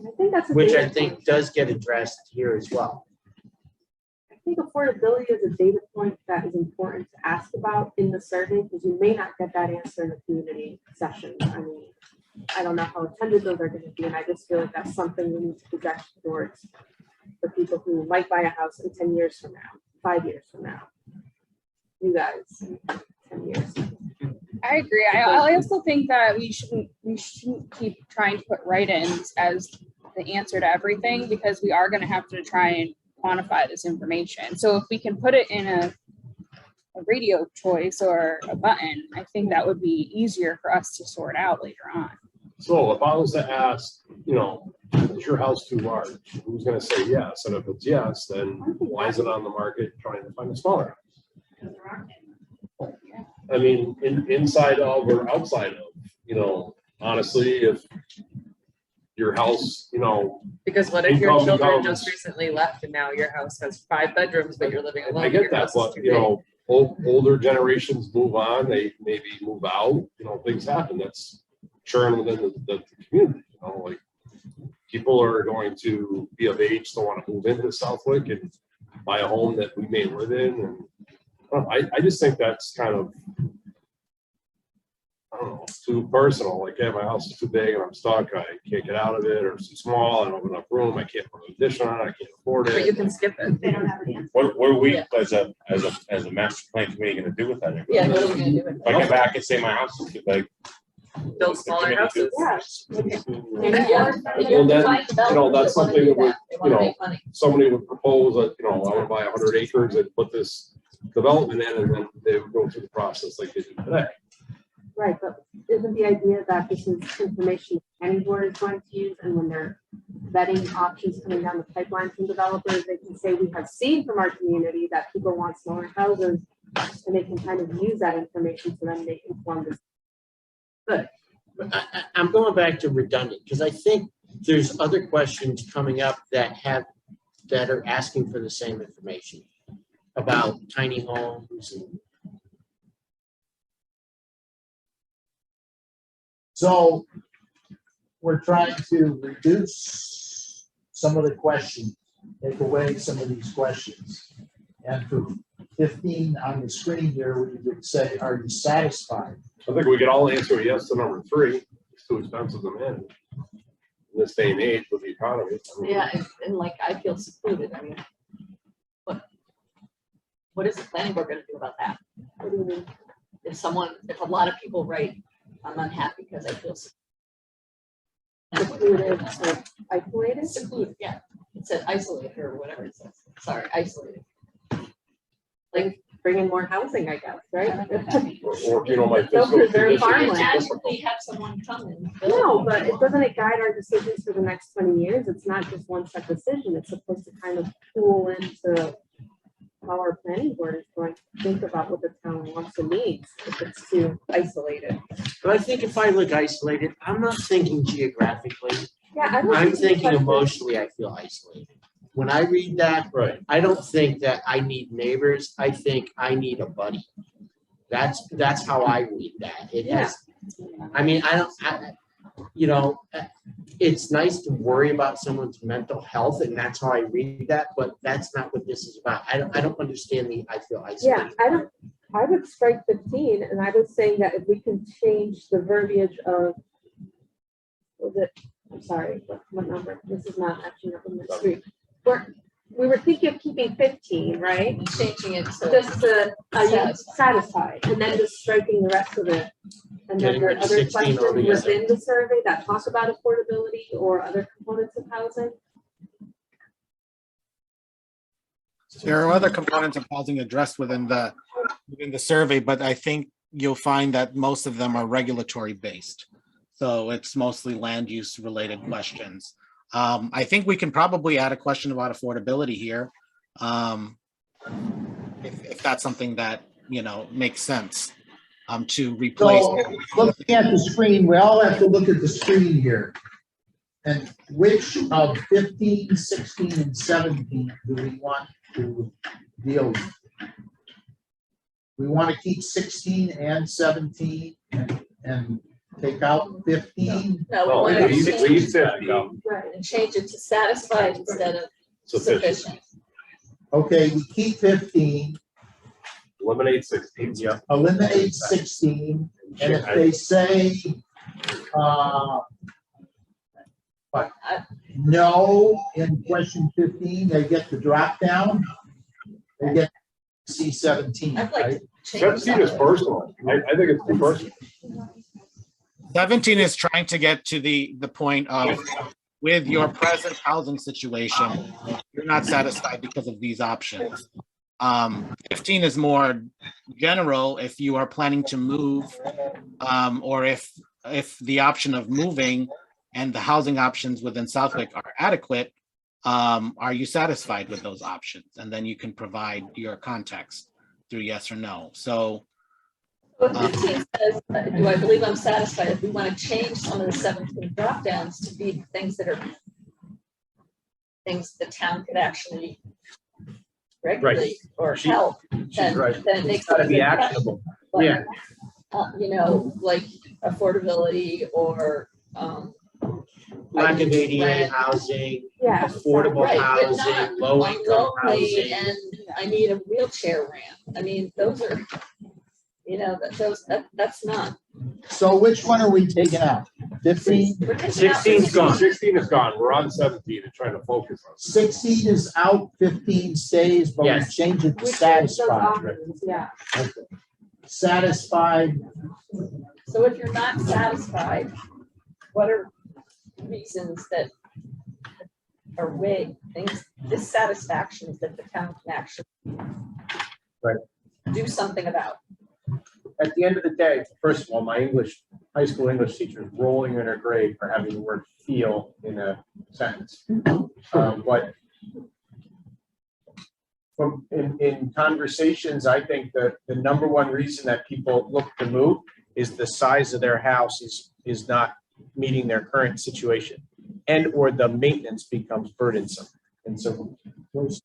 I think that's. a which data I think point. does get addressed here as well. I think affordability is a data point that is important to ask about in the survey, because you may not get that answer in the community session. I mean, I don't know how attended those are gonna be, and I just feel like that's something we need to project towards for people who might buy a house in 10 years from now, 5 years from now. You guys, in 10 years. I agree. I also think that we shouldn't keep trying to put write-ins as the answer to everything, because we are gonna have to try and quantify this information. So if we can put it in a radio choice or a button, I think that would be easier for us to sort out later on. So if I was to ask, you know, is your house too large? Who's gonna say yes? And if it's yes, then why is it on the market trying to find a smaller house? I mean, inside of or outside of, you know, honestly, if your house, you know. Because what if your income children becomes- just recently left and now your house has 5 bedrooms, but you're living alone? I and get your that, house is but too you big? know, older generations move on, they maybe move out, you know, things happen. That's churn within the community, you know, like people are going to be of age to want to move into Southwick and buy a home that we may live in. And I just think that's kind of, I don't know, too personal. Like, yeah, my house is too big and I'm stuck. I can't get out of it, or it's too small. I don't have enough room. I can't put an addition on it. I can't afford But you it. can skip it. They don't have an answer. What are we as a master plan committee gonna do with that? Yeah, what are we gonna do with If I come back and say my house is too big. Build smaller houses. Yeah. Yeah. Well, then, you know, that's something that would, They you wanna know, make money. somebody would propose that, you know, I want to buy 100 acres and put this development in, and then they would go through the process like they do today. Right, but isn't the idea that this is information the planning board is going to use, and when they're vetting options coming down the pipeline from developers, they can say, we have seen from our community that people want smaller houses, and they can kind of use that information to then make informed decisions. But I'm going back to redundant, because I think there's other questions coming up that are asking for the same information about tiny homes and. So we're trying to reduce some of the questions, take away some of these questions. And for 15 on the screen here, we would say, are you satisfied? I think we could all answer yes to number 3. It's too expensive to manage in this day and age with the economy. I mean, Yeah, and like, I feel secluded, I mean, what is the planning board gonna do about that? What do you mean? If a lot of people write, I'm unhappy because I feel Secluded, or isolated? secluded, yeah, it said isolated or whatever it says, sorry, isolated. Like, bring in more housing, I guess, right? or, you know, my They'll fiscal preserve condition farmland. makes it difficult. We have someone come and. build. No, but doesn't it guide our decisions for the next 20 years? It's not just one set decision. It's supposed to kind of pool into how our planning board is going to think about what the town wants and needs if it's too isolated. But I think if I look isolated, I'm not thinking geographically. Yeah, I don't. I'm think thinking it's- emotionally, I feel isolated. When I read that, Right. I don't think that I need neighbors. I think I need a buddy. That's how I read that. It has, I mean, you know, it's nice to worry about someone's mental health, and that's how I read that, but that's not what this is about. I don't understand I feel Yeah, isolated. I would strike 15, and I was saying that if we can change the verbiage of, I'm sorry, what number? This is not actually up on the street. We were thinking of keeping 15, right? And changing it to. Just to, are you Satisfied. satisfied? And then just striking the rest of it. And then Getting there rid are of other 16 questions altogether. within the survey that talk about affordability or other components of housing. There are other components of housing addressed within the survey, but I think you'll find that most of them are regulatory based. So it's mostly land use related questions. I think we can probably add a question about affordability here. If that's something that, makes sense, to replace. So, looking at the screen, we all have to look at the screen here. And which of 15, 16, and 17 do we want to deal with? We want to keep 16 and 17 and take out 15? No, we want to Leave change, 15. right, and change it to satisfied instead of sufficient. Okay, we keep 15, Eliminate 16. Yeah. eliminate 16, and if they say, no in question 15, they get the drop down. They get C17, I'd like right? to change 17 is personal. I think it's too personal. 17 is trying to get to the point of, with your present housing situation, you're not satisfied because of these options. 15 is more general if you are planning to move, or if the option of moving and the housing options within Southwick are adequate, are you satisfied with those options? And then you can provide your context through yes or no. So. Well, 15 says, do I believe I'm satisfied? If we want to change some of the 17 drop downs to be things that are things the town could actually regulate or help, then it makes It's gotta it be a actionable. But, Yeah. Like affordability or Lack of ADA housing, Yeah. affordable right, but housing, not low I'm income lonely housing. and I need a wheelchair ramp. I mean, those are, that's not. So which one are we taking out? 15? We're taking out 16's gone. 16 is gone. We're on 17 and trying to focus on. 16 is out, 15 stays, but we Yes. change it to Which is those satisfied. options, yeah. Okay. Satisfied, So if you're not satisfied, what are reasons that are dissatisfactions that the town can actually do something about? At the end of the day, first of all, my high school English teacher is rolling in her grave for having the word feel in a sentence. But in conversations, I think that the number one reason that people look to move is the size of their house is not meeting their current situation, and or the maintenance becomes burdensome. And so those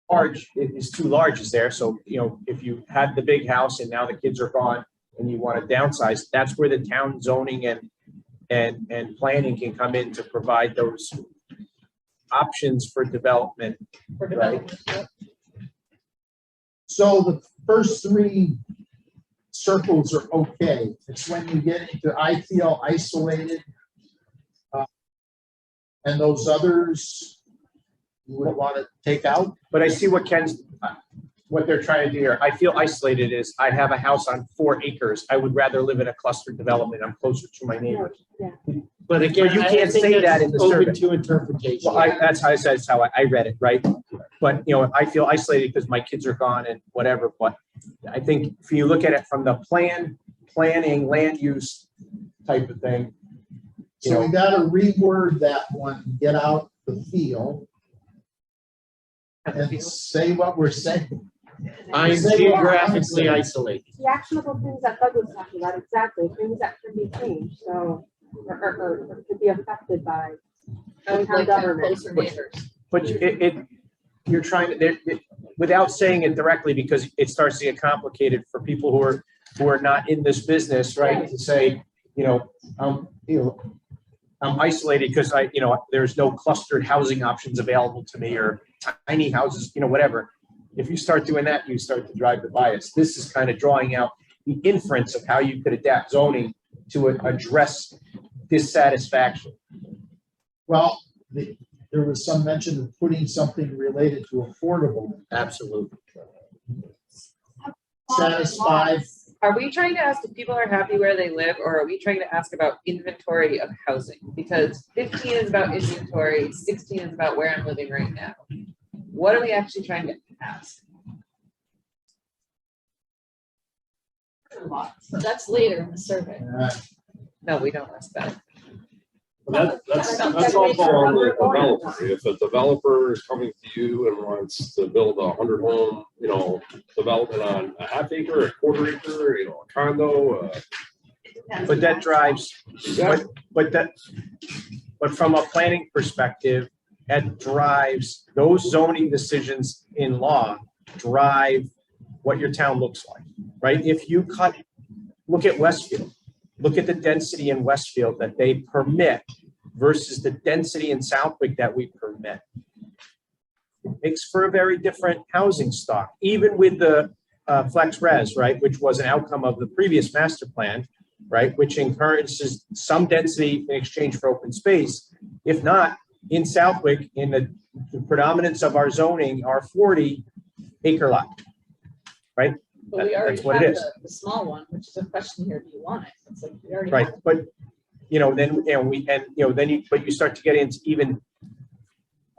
large, it is too large is there. So, if you had the big house and now the kids are gone and you want to downsize, that's where the town zoning and planning can come in to provide those options for development. Right. so the first three circles are okay. It's when you get into I feel isolated, and those others you would want to take out. But I see what they're trying to do here. I feel isolated is I have a house on 4 acres. I would rather live in a clustered development. I'm closer to my neighbors. Yeah. But again, You I can't think say that's that in the open survey. to interpretation. Well, that's how I said, it's how I read it, right? But, I feel isolated because my kids are gone and whatever, but I think if you look at it from the planning, land use type of thing, So we got to reword that one, get out the feel, and say what we're saying. I'm geographically isolated. The actionable things that Doug was talking about, exactly, things that can be changed, so, or could be affected by I would town like to have government. closer neighbors. but you're trying to, without saying it directly, because it starts to get complicated for people who are not in this business, right? To say, I'm isolated because there's no clustered housing options available to me or tiny houses, whatever. If you start doing that, you start to drive the bias. This is kind of drawing out the inference of how you could adapt zoning to address dissatisfaction. Well, there was some mention of putting something related to affordable. Absolutely. Satisfied. Are we trying to ask if people are happy where they live, or are we trying to ask about inventory of housing? Because 15 is about inventory, 16 is about where I'm living right now. What are we actually trying to ask? That's later in the survey. No, we don't ask that. That's all on the developer. If a developer is coming to you and wants to build a 100-home, development on a half acre, a quarter acre, a condo. But that drives, Exactly. but from a planning perspective, that drives, those zoning decisions in law drive what your town looks like, right? If you look at Westfield, look at the density in Westfield that they permit versus the density in Southwick that we permit. It makes for a very different housing stock, even with the flex res, right, which was an outcome of the previous master plan, right, which encourages some density in exchange for open space. If not, in Southwick, in the predominance of our zoning, are 40 acre lot, right? But we already That's what it have is. the small one, which is a question here, do you want it? It's like, we already Right, have it. but, but you start to get into even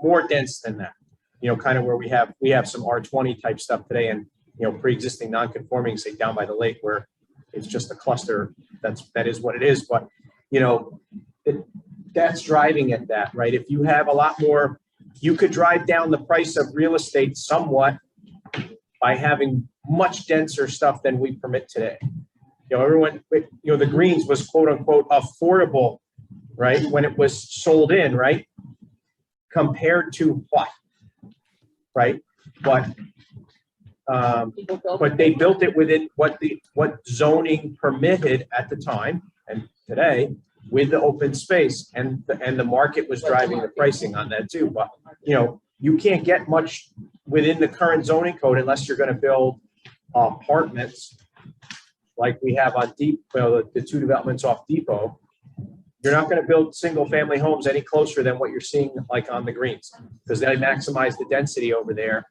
more dense than that, kind of where we have some R20 type stuff today and, pre-existing non-conforming, say down by the lake where it's just a cluster, that is what it is, but, that's driving at that, right? If you have a lot more, you could drive down the price of real estate somewhat by having much denser stuff than we permit today. Everyone, the greens was quote unquote affordable, right? When it was sold in, right? Compared to what? Right? But they built it within what zoning permitted at the time and today with the open space, and the market was driving the pricing on that too. But you can't get much within the current zoning code unless you're going to build apartments like we have on the two developments off Depot. You're not going to build single family homes any closer than what you're seeing like on the greens, because they maximize the density over there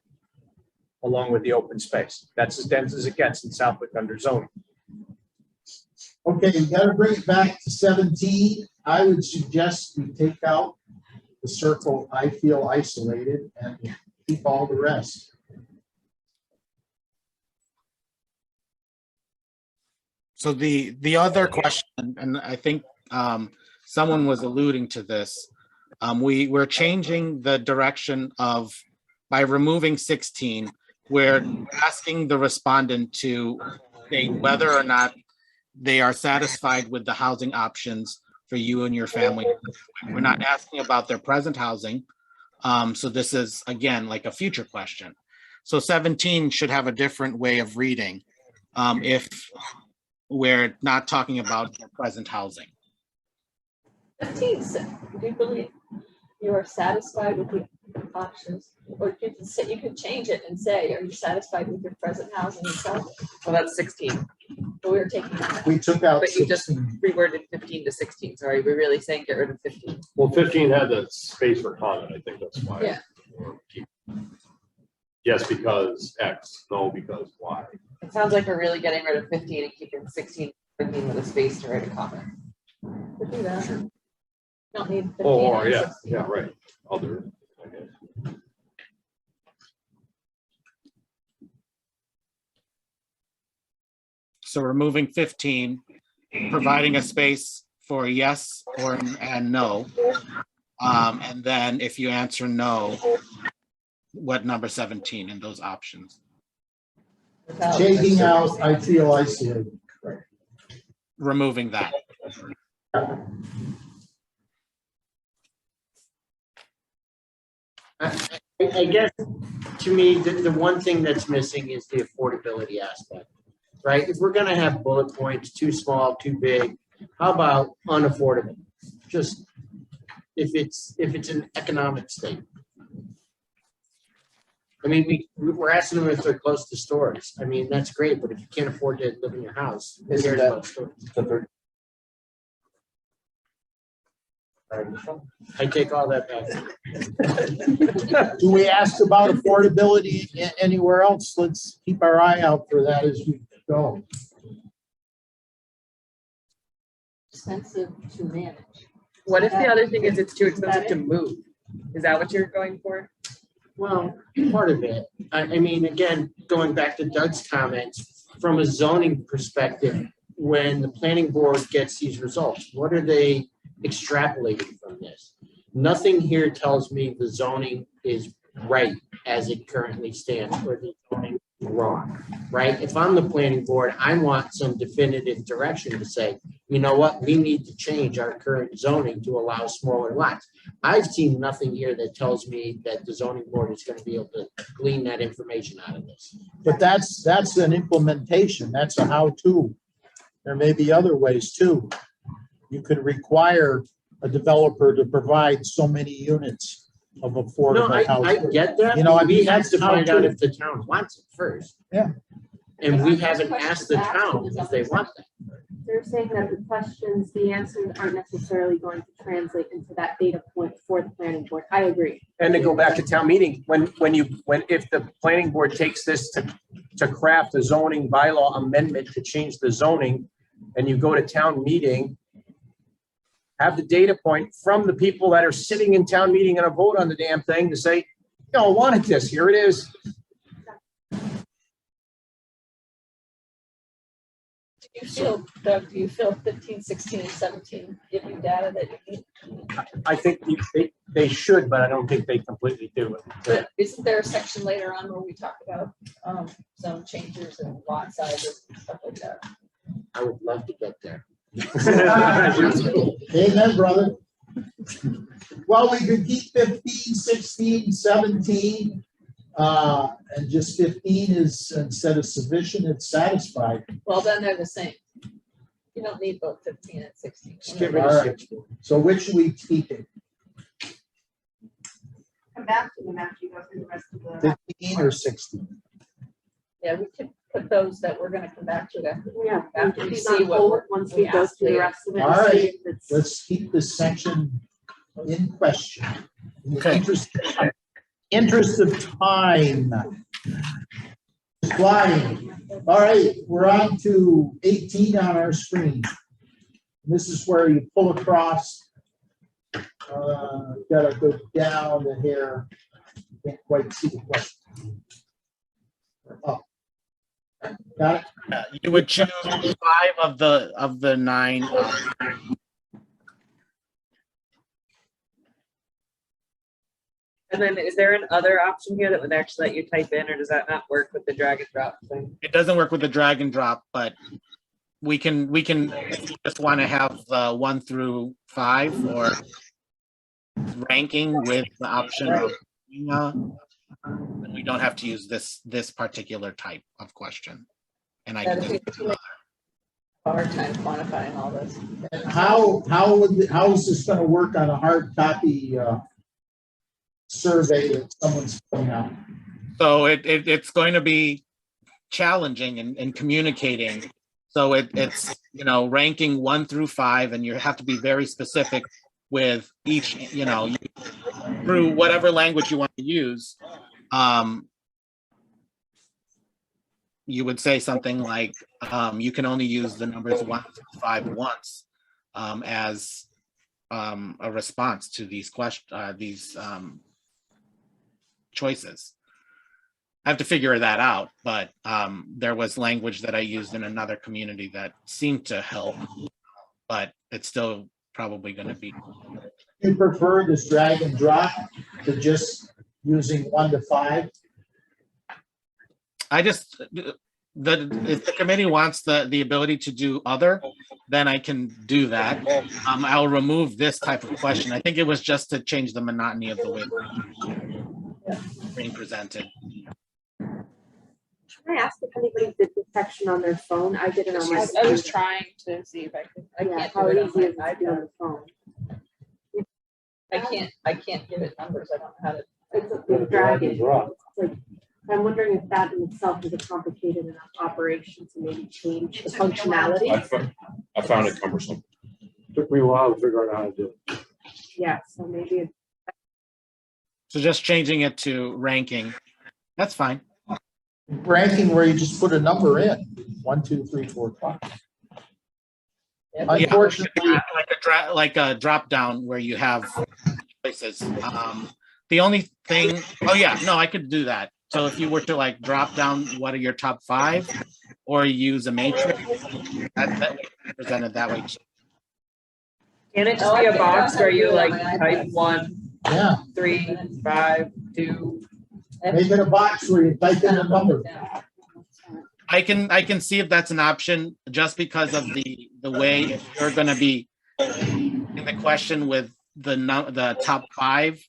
along with the open space. That's as dense as it gets in Southwick under zoning. Okay, you gotta bring it back to 17. I would suggest we take out the circle I feel isolated and keep all the rest. So the other question, and I think someone was alluding to this, we're changing the direction of, by removing 16, we're asking the respondent to state whether or not they are satisfied with the housing options for you and your family. We're not asking about their present housing. So this is, again, like a future question. So 17 should have a different way of reading if we're not talking about their present housing. 15, do you believe you are satisfied with the options? Or you could change it and say, are you satisfied with your present housing and Southwick? Well, that's 16. But we were taking that. We took out But you just 16. reworded 15 to 16. So are we really saying get rid of 15? Well, 15 had the space for comment. I think that's why. Yeah. Yes, because X. No, because Y. It sounds like we're really getting rid of 15 and keeping 16 with a space to write a comment. Could do that. Don't need 15 Oh, and yeah, 16. yeah, right. Other. I guess. So removing 15, providing a space for yes or and no. And then if you answer no, what number 17 in those options? Taking out I feel isolated. Removing that. I guess, to me, the one thing that's missing is the affordability aspect, right? If we're gonna have bullet points, too small, too big, how about unaffordable? Just, if it's an economic state. I mean, we're asking them if they're close to stores. I mean, that's great, but if you can't afford to live in your house, who cares about stores? I take all that back. Do we ask about affordability anywhere else? Let's keep our eye out for that as we go. Expensive to manage. What if the other thing is it's too expensive to move? Is that what you're going for? Well, part of it. I mean, again, going back to Doug's comments, from a zoning perspective, when the planning board gets these results, what are they extrapolating from this. Nothing here tells me the zoning is right as it currently stands, or the zoning is wrong, right? If I'm the planning board, I want some definitive direction to say, you know what, we need to change our current zoning to allow smaller lots. I've seen nothing here that tells me that the zoning board is gonna be able to glean that information out of this. But that's an implementation. That's a how-to. There may be other ways too. You could require a developer to provide so many units of No, affordable I housing. get that. You know, I We mean, have that's to find how out to- if the town wants it first. Yeah. And we haven't asked the town if they want that. They're saying that the questions, the answers aren't necessarily going to translate into that data point for the planning board. I agree. And to go back to town meeting, if the planning board takes this to craft a zoning bylaw amendment to change the zoning, and you go to town meeting, have the data point from the people that are sitting in town meeting and a vote on the damn thing to say, no, I wanted this, here it is. Do you feel, Doug, do you feel 15, 16, 17 give you data that you need? I think they should, but I don't think they completely do it. But isn't there a section later on where we talk about zone changes and lot sizes and stuff like that? I would love to get there. Amen, brother. Well, we could keep 15, 16, 17, and just 15 is, instead of sufficient, it's satisfied. Well, then they're the same. You don't need both 15 and 16. Just get rid All of right. 16. So which should we keep it, Come back to them after you go through the rest of the. 15 or 16? Yeah, we could put those that we're gonna come back to after. Yeah, After we these see on what hold we're- once we we go asked through the later. rest of it. All and see right. if it's- Let's keep this section in question. In the Okay. interest of time. Flying. All right, we're on to 18 on our screen. This is where you pull across. Gotta go down to here. Can't quite see the question. Up. Got it? You would choose 5 of the 9. And then is there an other option here that would actually let you type in, or does that not work with the drag and drop thing? It doesn't work with the drag and drop, but we can if you just want to have 1 through 5 or ranking with the option of then we don't have to use this particular type of question. And I can just Hard time quantifying all this. And how is this gonna work on a hard copy survey that someone's filling out? So it's going to be challenging in communicating. So it's, ranking 1 through 5, and you have to be very specific with each, through whatever language you want to use. You would say something like, you can only use the numbers 1 through 5 once as a response to these choices. I have to figure that out, but there was language that I used in another community that seemed to help, but it's still probably going to be. You prefer this drag and drop to just using 1 to 5? I just, if the committee wants the ability to do other, then I can do that. I'll remove this type of question. I think it was just to change the monotony of the way it's being presented. Can I ask if anybody did this section on their phone? I did it on my. I was trying to see if I could. I Yeah, can't how do it on easy is my it to do on iPad. the phone? I can't give it numbers. I don't know how to. It's a drag and drop. It's like, I'm wondering if that in itself is a complicated enough operation to maybe change the functionality. I found it cumbersome. Took me a while to figure out how to do it. Yeah, so maybe it's So just changing it to ranking, that's fine. Ranking where you just put a number in, 1, 2, 3, 4, 5. Yeah, Unfortunately, like a drop down where you have choices. The only thing, I could do that. So if you were to like drop down, what are your top 5, or use a matrix, that presented that way. Can it just be a box where you like type 1, Yeah, 3, 5, 2? make it a box where you type in a number. I can see if that's an option, just because of the way if you're gonna be in the question with the top 5,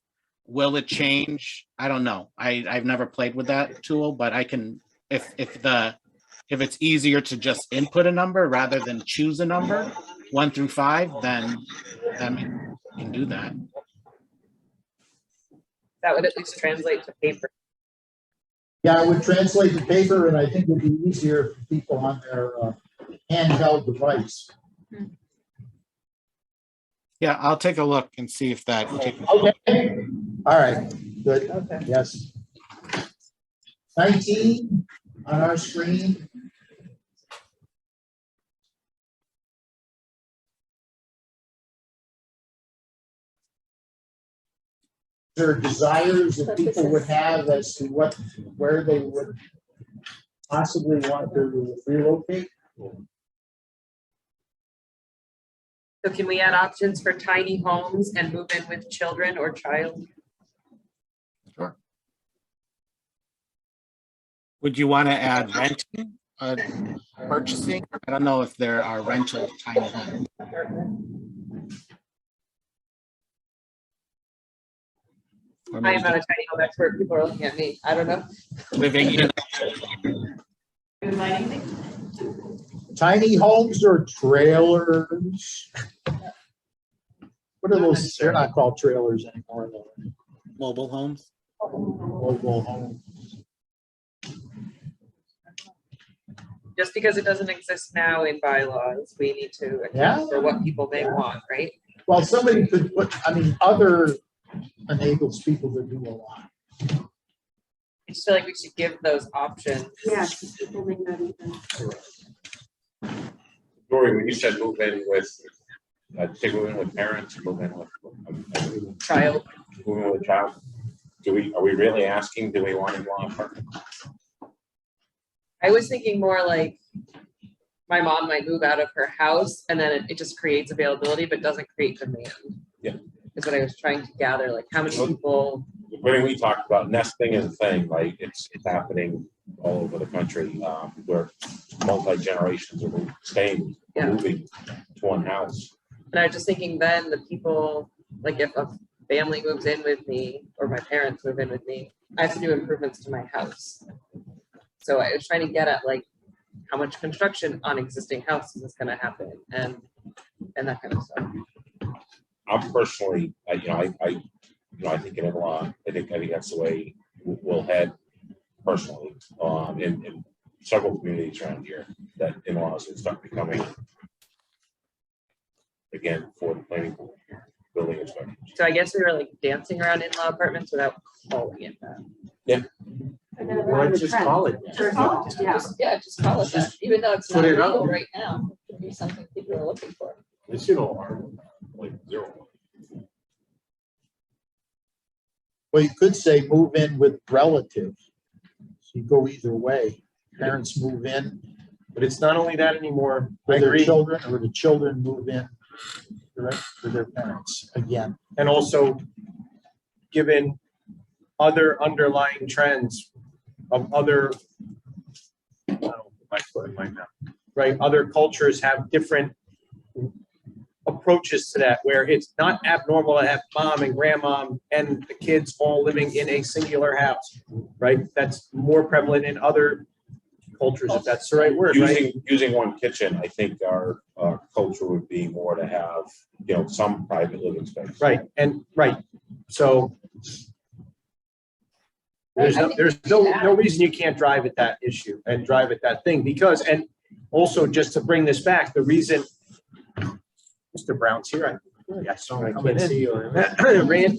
will it change? I don't know. I've never played with that tool, but I can, if it's easier to just input a number rather than choose a number, 1 through 5, then you can do that. That would at least translate to paper. Yeah, I would translate the paper, and I think it'd be easier for people on their handheld device. Yeah, I'll take a look and see if that. Okay. All right, good. Okay. Yes. 19 on our screen. There are desires that people would have as to where they would possibly want to relocate. So can we add options for tiny homes and move in with children or child? Sure. Would you want to add renting, purchasing? I don't know if there are rental tiny homes. Or I maybe am not a tiny home expert. People are looking at me. I don't know. living in. Tiny homes or trailers? What are those? They're not called trailers anymore, though. Mobile homes. Mobile homes. Just because it doesn't exist now in bylaws, we need to Yeah. account for what people may want, right? Well, somebody could put, other enables people to do a lot. I just feel like we should give those options. Yes, people may not even. Dory, when you said move in with, take move in with parents, move in with Child. move in with child, are we really asking, do we want in-law apartment? I was thinking more like my mom might move out of her house and then it just creates availability, but doesn't create demand. Yeah. Is what I was trying to gather, like how many people. When we talked about nesting is a thing, right? It's happening all over the country, where multi-generations are staying, moving to one house. And I was just thinking then the people, like if a family moves in with me or my parents move in with me, I have to do improvements to my house. So I was trying to get at like how much construction on existing houses is gonna happen and that kind of stuff. I'm personally, I think in in-law, I think that's the way we'll head personally, in several communities around here, that in-laws will start becoming, again, for the planning board, building inspectors. So I guess we were like dancing around in-law apartments without calling it that. Yeah. And then Why around the just trend. call it? Yeah. Just call it that, even though it's Put not it up. legal right now, it could be something people are looking for. It's, like 0. Well, you could say move in with relatives. So you go either way. Parents move in But it's not only that anymore. I with their agree. children, or the children move in direct with their parents again. And also, given other underlying trends of other, I don't know, my foot in my mouth, right? Other cultures have different approaches to that, where it's not abnormal to have mom and grandmom and the kids all living in a singular house, right? That's more prevalent in other cultures, if that's the right word, right? Using one kitchen, I think our culture would be more to have, some private living space. Right, and, right, so there's no reason you can't drive at that issue and drive at that thing, because, and also just to bring this back, the reason Mr. Brown's here, I saw him coming in. Rand,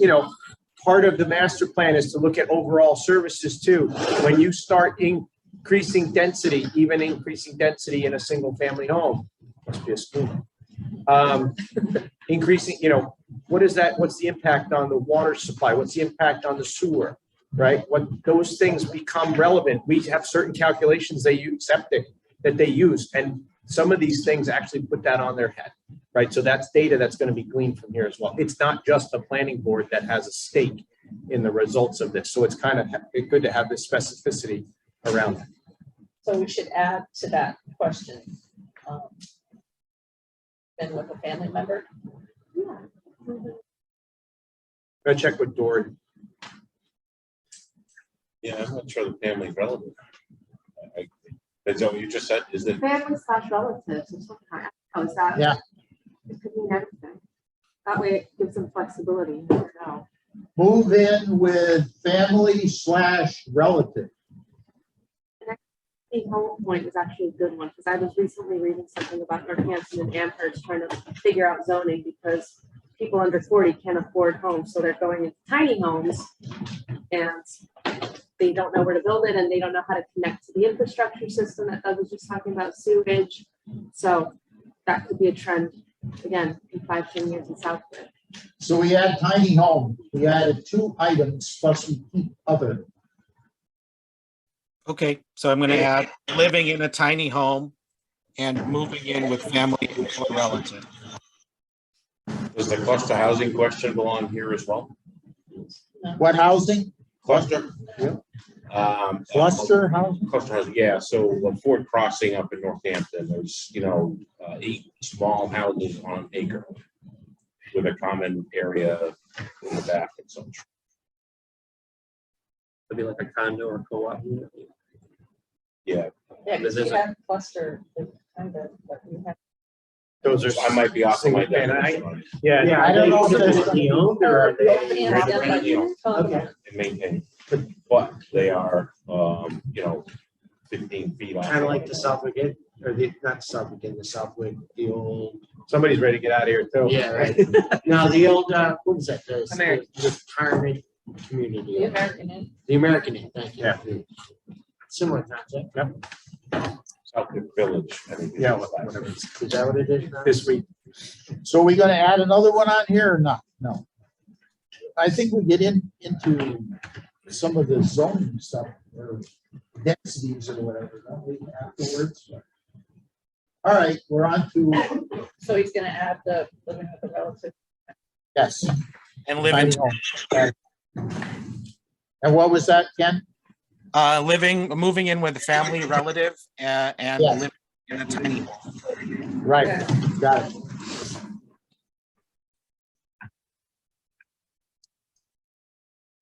part of the master plan is to look at overall services too. When you start increasing density, even increasing density in a single family home, must be a spoon. Increasing, what is that? What's the impact on the water supply? What's the impact on the sewer, right? What those things become relevant. We have certain calculations they use, septic, that they use, and some of these things actually put that on their head, right? So that's data that's going to be gleaned from here as well. It's not just the planning board that has a stake in the results of this. So it's kind of good to have this specificity around it. So we should add to that question. Been with a family member? Yeah. Go check with Dory. Yeah, I'm not sure the family's relevant. Is that what you just said? Is that? Family / relatives or something. Oh, is that? Yeah. It could mean everything. That way it gives them flexibility. You never know. Move in with family / relative. The home point was actually a good one because I was recently reading something about Northampton and Amherst trying to figure out zoning because people under 40 can't afford homes. So they're going into tiny homes and they don't know where to build it and they don't know how to connect to the infrastructure system that Doug was just talking about, sewage. So that could be a trend again in 5-10 years in Southwick. So we add tiny home. We added 2 items plus we keep other. Okay, so I'm gonna add living in a tiny home and moving in with family or relative. Does the cluster housing question belong here as well? What housing? Cluster? Yeah. Cluster housing? Cluster housing, yeah. So the Ford Crossing up in Northampton, there's, 8 small houses on an acre with a common area in the back and such. It'd be like a condo or co-op. Yeah. Yeah, because you have cluster, kind of, but you have. Those are, I might be off my definition. Yeah. I don't know if They're that's- owned or are they? Okay. And maintained, but they are, 15 feet off. Kind of like the Southwick, or not Southwick, the Southwick, the old. Somebody's ready to get out of here too. Yeah, right. No, the old, what was that? The American. retirement community. The American Inn. The American Inn, thank you. Yeah. Similar concept. Yep. Southwick Village, I think. Yeah, whatever. Is that what it is now? This week. So are we gonna add another one on here or not? No. I think we get into some of the zoning stuff or densities or whatever, don't we, afterwards? All right, we're on to, So he's gonna add the living with a relative. yes. And living, Tiny home. And what was that, Ken? moving in with a family relative and Yeah. living in a tiny home. Right, got it.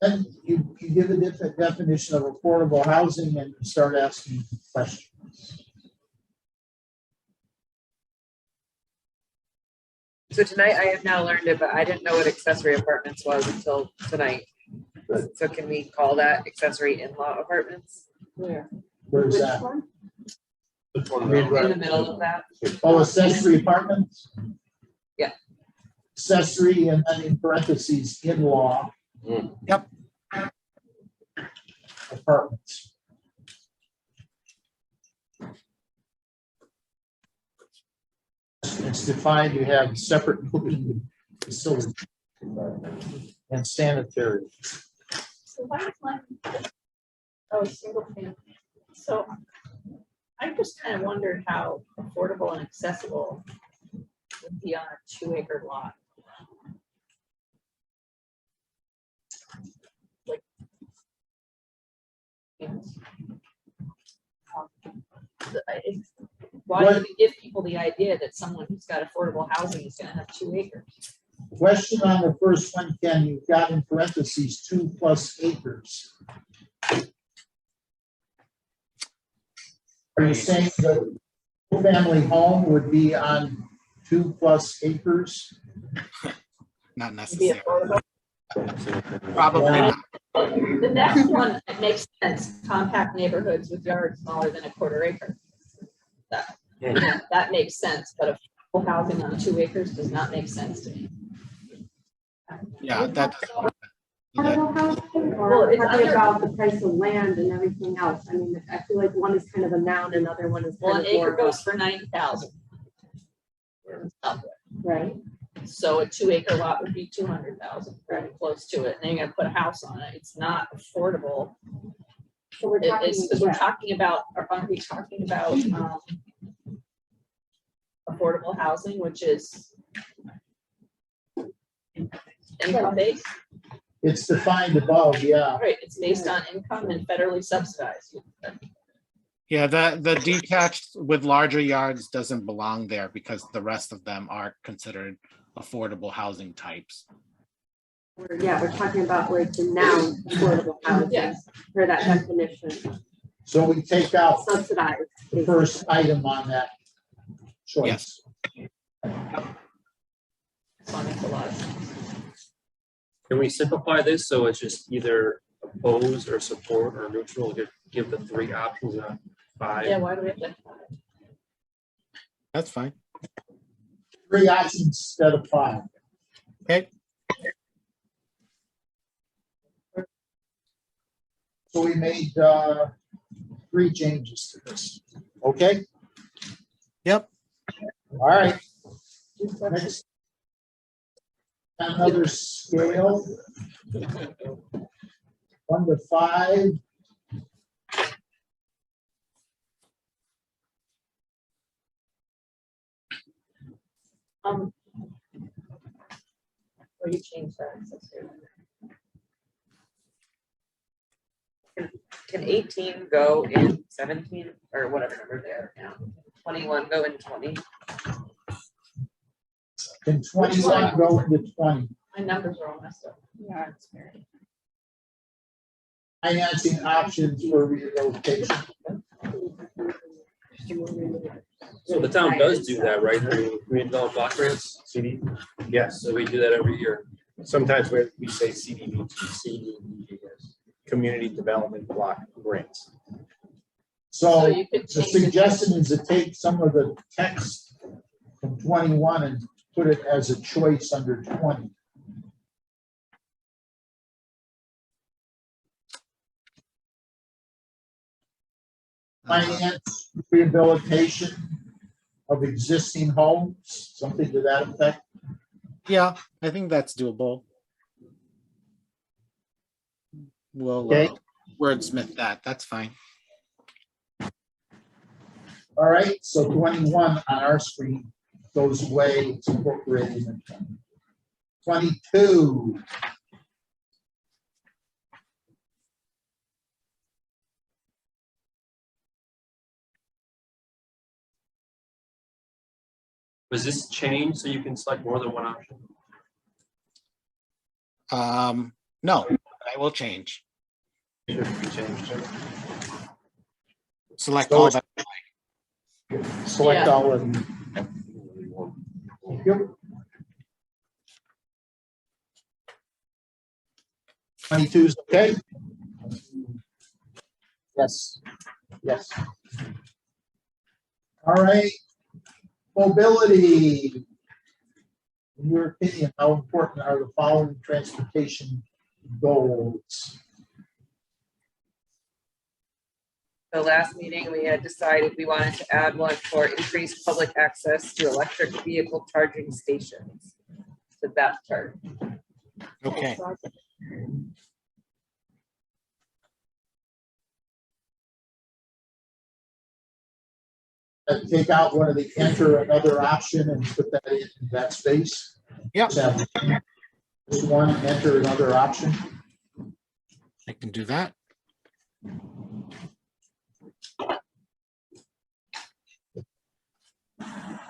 Then you give a definition of affordable housing and you start asking questions. So tonight I have now learned it, but I didn't know what accessory apartments was until tonight. So can we call that accessory in-law apartments? Where? Where's Which that? one? In the middle of that? Oh, accessory apartments? Yeah. Accessory and then in parentheses, in-law. Yep. Apartments. It's defined, you have separate moving facilities and sanitary. So why is mine? Oh, single family. So I just kind of wondered how affordable and accessible would be on a 2-acre lot. Like. Why do we give people the idea that someone who's got affordable housing is gonna have 2 acres? Question on the first one, Ken, you've got in parentheses 2+ acres. Are you saying that a family home would be on 2+ acres? Not Be necessarily. affordable. Probably Yeah. not. The next one, it makes sense, compact neighborhoods with yards smaller than a 1/4 acre. That makes sense, but affordable housing on 2 acres does not make sense to me. Yeah, that. Affordable housing, Well, or it's talking under- about the price of land and everything else. I mean, I feel like one is kind of a noun, another one is Well, kind an of more acre of a- goes for 90,000. right. So a 2-acre lot would be 200,000, very close to it, and then you're gonna put a house on it, it's not affordable. So we're talking, It's because we're yeah. talking about, or aren't we talking about, affordable housing, which is income based, It's defined above, yeah. right? It's based on income and federally subsidized. Yeah, the detached with larger yards doesn't belong there because the rest of them are considered affordable housing types. Yeah, we're talking about like the noun affordable housing Yes. for that definition, So we take out subsidized. the first item on that choice. So that makes a lot of sense. Can we simplify this so it's just either oppose or support or neutral? Give the three options of five. Yeah, why do we have to? That's fine. 3 options instead of 5. Okay. So we made 3 changes to this. Okay? Yep. All right. Next. Another scale. 1 to 5. Or you change that. Can 18 go in 17 or whatever number there now? 21 go in 20? Can 21 go into 20? My numbers are all messed up. Yeah, it's very. Financing options for rehabilitation. So the town does do that, right? Through community development block grants. CD, yes. So we do that every year. Sometimes we say CDBG, Yes. Community Development Block Grants. So you could the change it. suggestion is to take some of the text from 21 and put it as a choice under 20. Finance rehabilitation of existing homes, something to that effect. Yeah, I think that's doable. We'll Okay. wordsmith that. That's fine. All right, so 21 on our screen goes away, it's incorporated in 22. Was this changed so you can select more than one option? No, I will change. Should be changed. Select So all it's- that. Select Yeah. all of them. Yep. 22 is okay? Yes, yes. All right. Mobility. In your opinion, how important are the following transportation goals? The last meeting, we had decided we wanted to add one for increased public access to electric vehicle charging stations. To that part. Okay. Take out one of the enter another option and put that in that space. Yep. Just have this one, enter another option. I can do that.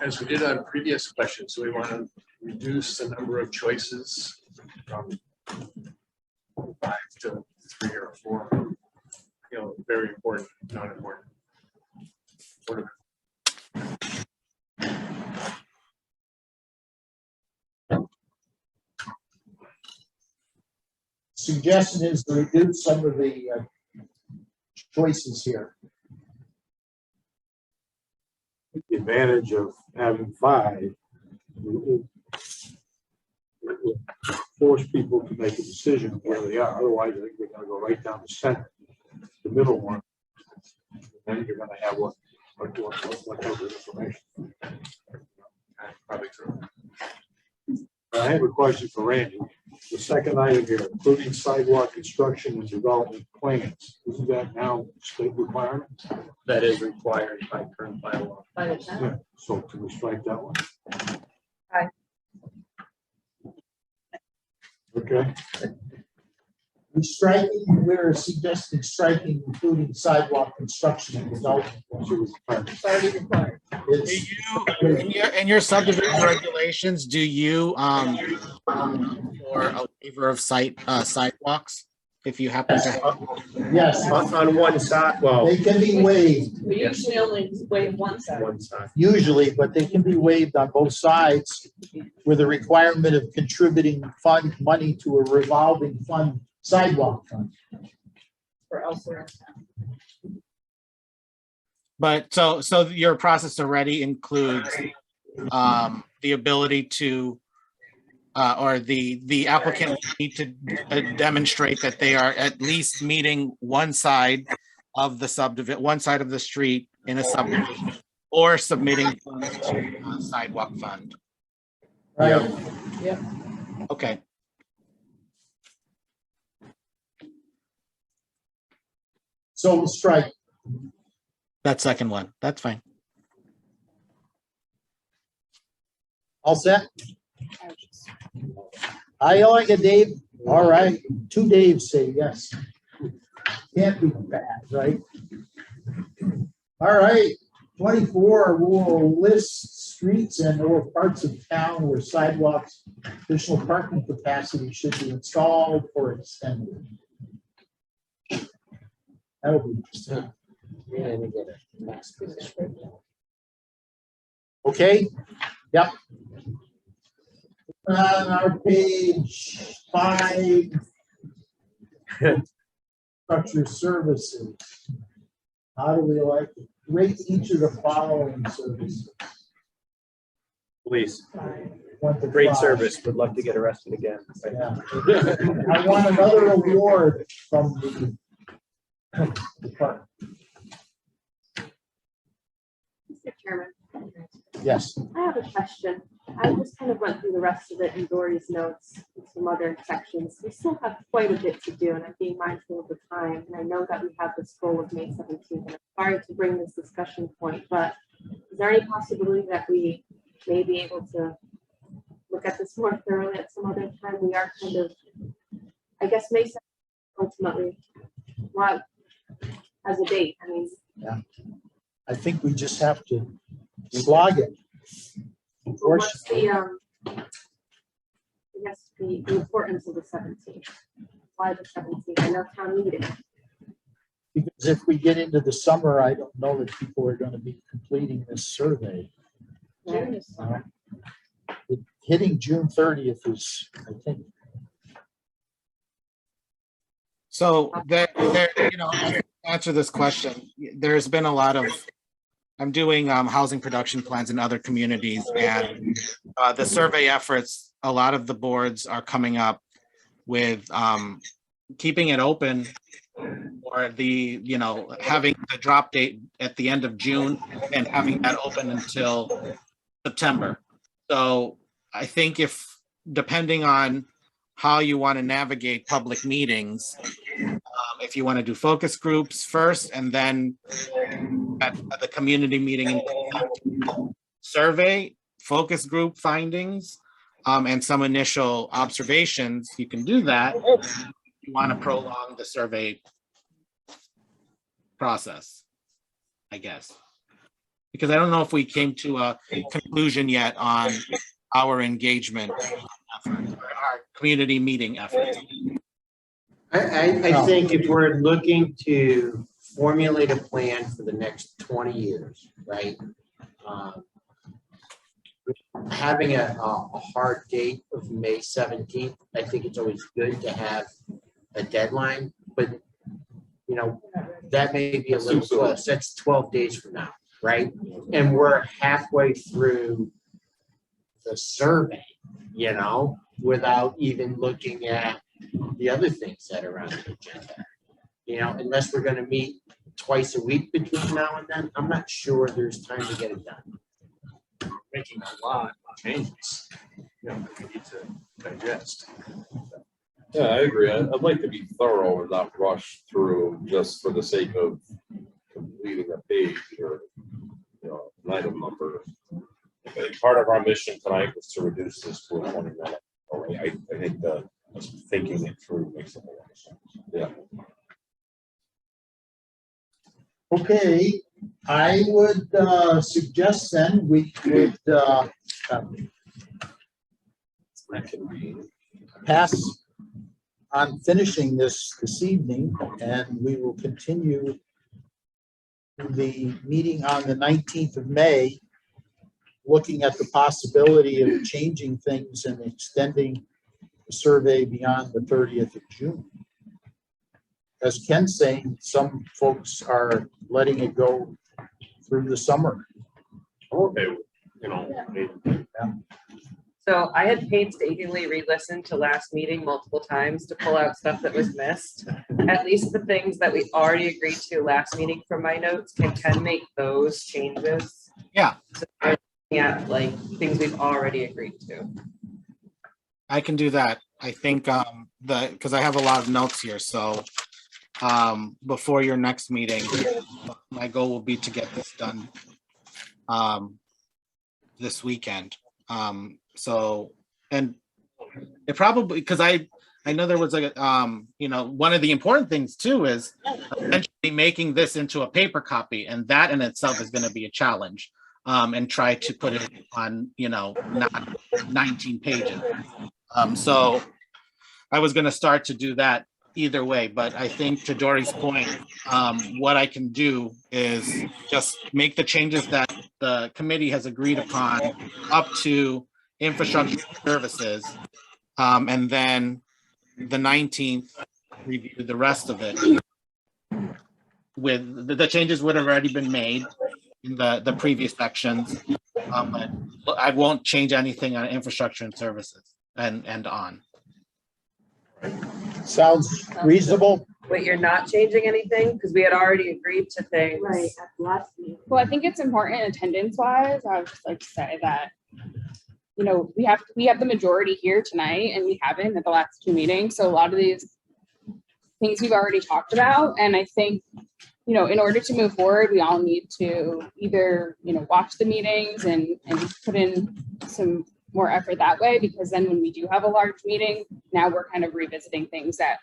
As we did on previous questions, we want to reduce the number of choices from 5 to 3 or 4. You know, very important, not important. What Suggestion is to reduce some of the choices here. The advantage of having 5, it will force people to make a decision of where they are. Otherwise, I think they're gonna go right down the center, the middle one. Then you're gonna have what type of information. probably true. I have a question for Randy. The second item here, including sidewalk construction and development plans. Isn't that now state requirement? That is required by current bylaw. By the time. Yeah, so can we strike that one? Aye. Okay, We're suggesting striking including sidewalk construction and development. It's already required. It's, In your subdivision regulations, do you, for a waiver of sidewalks? If you happen to, yes, On one side, well, they can be waived We usually only waive one side. one side. usually, but they can be waived on both sides with a requirement of contributing fund money to a revolving fund, sidewalk fund. For elsewhere. but so your process already includes the ability to or the applicant need to demonstrate that they are at least meeting one side of the subdivision, one side of the street in a subdivision, or submitting funds to a sidewalk fund. Right? Okay. So we'll strike. That second one, that's fine. All set? I like it, Dave. All right, 2 Daves say yes. Can't be bad, right? All right, 24, we'll list streets and or parts of town where sidewalks, additional parking capacity should be installed or extended. That would be interesting. Okay, yep. On our page 5, structure services. How do we like to rate each of the following services? Please. 1 to Great 5. service. Would love to get arrested again. Yeah. I want another award from the department. Mr. Chairman, Yes. I have a question. I just kind of went through the rest of it in Dory's notes and some other sections. We still have quite a bit to do, and I'm being mindful of the time. And I know that we have this goal of May 17th, and I'm sorry to bring this discussion point, but is there any possibility that we may be able to look at this more thoroughly at some other time? We are kind of, I guess, May 17th ultimately, what, as a date? I mean, Yeah. I think we just have to slog it. what's the, I guess, the importance of the 17th? Why the 17th? I know town meeting. Because if we get into the summer, I don't know that people are going to be completing this survey. June is summer. Hitting June 30th is, I think. So there, you know, to answer this question, there's been a lot of, I'm doing housing production plans in other communities, and the survey efforts, a lot of the boards are coming up with keeping it open, or the, you know, having the drop date at the end of June and having that open until September. So I think depending on how you want to navigate public meetings, if you want to do focus groups first and then at the community meeting survey, focus group findings, and some initial observations, you can do that. You want to prolong the survey process, I guess. Because I don't know if we came to a conclusion yet on our engagement effort, our community meeting efforts. I think if we're looking to formulate a plan for the next 20 years, right? Having a hard date of May 17th, I think it's always good to have a deadline, but you know, that may be a little close. That's 12 days from now, right? And we're halfway through the survey, you know, without even looking at the other things that are on the agenda. You know, unless we're gonna meet twice a week between now and then, I'm not sure there's time to get it done. Making a lot of changes, you know, that we need to digest. Yeah, I agree. I'd like to be thorough and not rush through just for the sake of completing a page or, an item number. Part of our mission tonight was to reduce this to a 20-minute. I think thinking it through makes a lot of sense. Yeah. Okay, I would suggest then we would pass on finishing this evening, and we will continue the meeting on the 19th of May, looking at the possibility of changing things and extending the survey beyond the 30th of June. As Ken's saying, some folks are letting it go through the summer. Okay, So I had painstakingly re-listened to last meeting multiple times to pull out stuff that was missed. At least the things that we already agreed to last meeting from my notes, can make those changes. Yeah. So I'm looking at like things we've already agreed to. I can do that. I think because I have a lot of notes here, so before your next meeting, my goal will be to get this done this weekend. So, and it probably, because I know there was like one of the important things too is eventually making this into a paper copy, and that in itself is going to be a challenge, and try to put it on not 19 pages. So I was going to start to do that either way, but I think to Dory's point, what I can do is just make the changes that the committee has agreed upon up to infrastructure services, and then the 19th review the rest of it. With the changes would have already been made in the previous sections, but I won't change anything on infrastructure and services and on. Sounds reasonable. Wait, you're not changing anything? Because we had already agreed to things. Right, at last meeting. Well, I think it's important attendance wise. I would just like to say that, we have the majority here tonight, and we haven't at the last two meetings. So a lot of these things we've already talked about. And I think, in order to move forward, we all need to either, watch the meetings and put in some more effort that way, because then when we do have a large meeting, now we're kind of revisiting things that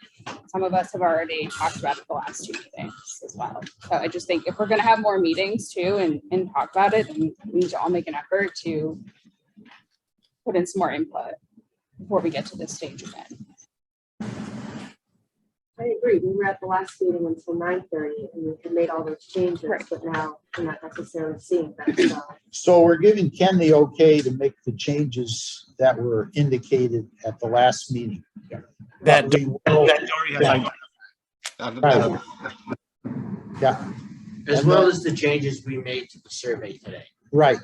some of us have already talked about at the last two meetings as well. So I just think if we're going to have more meetings too and talk about it, then we need to all make an effort to put in some more input before we get to this stage again. I agree. We were at the last meeting until 9:30 and we had made all those changes, Right. but now we're not necessarily seeing that. So we're giving Ken the okay to make the changes that were indicated at the last meeting. That We will- Dory has Right. Yeah, As well as the changes we made to the survey today. right.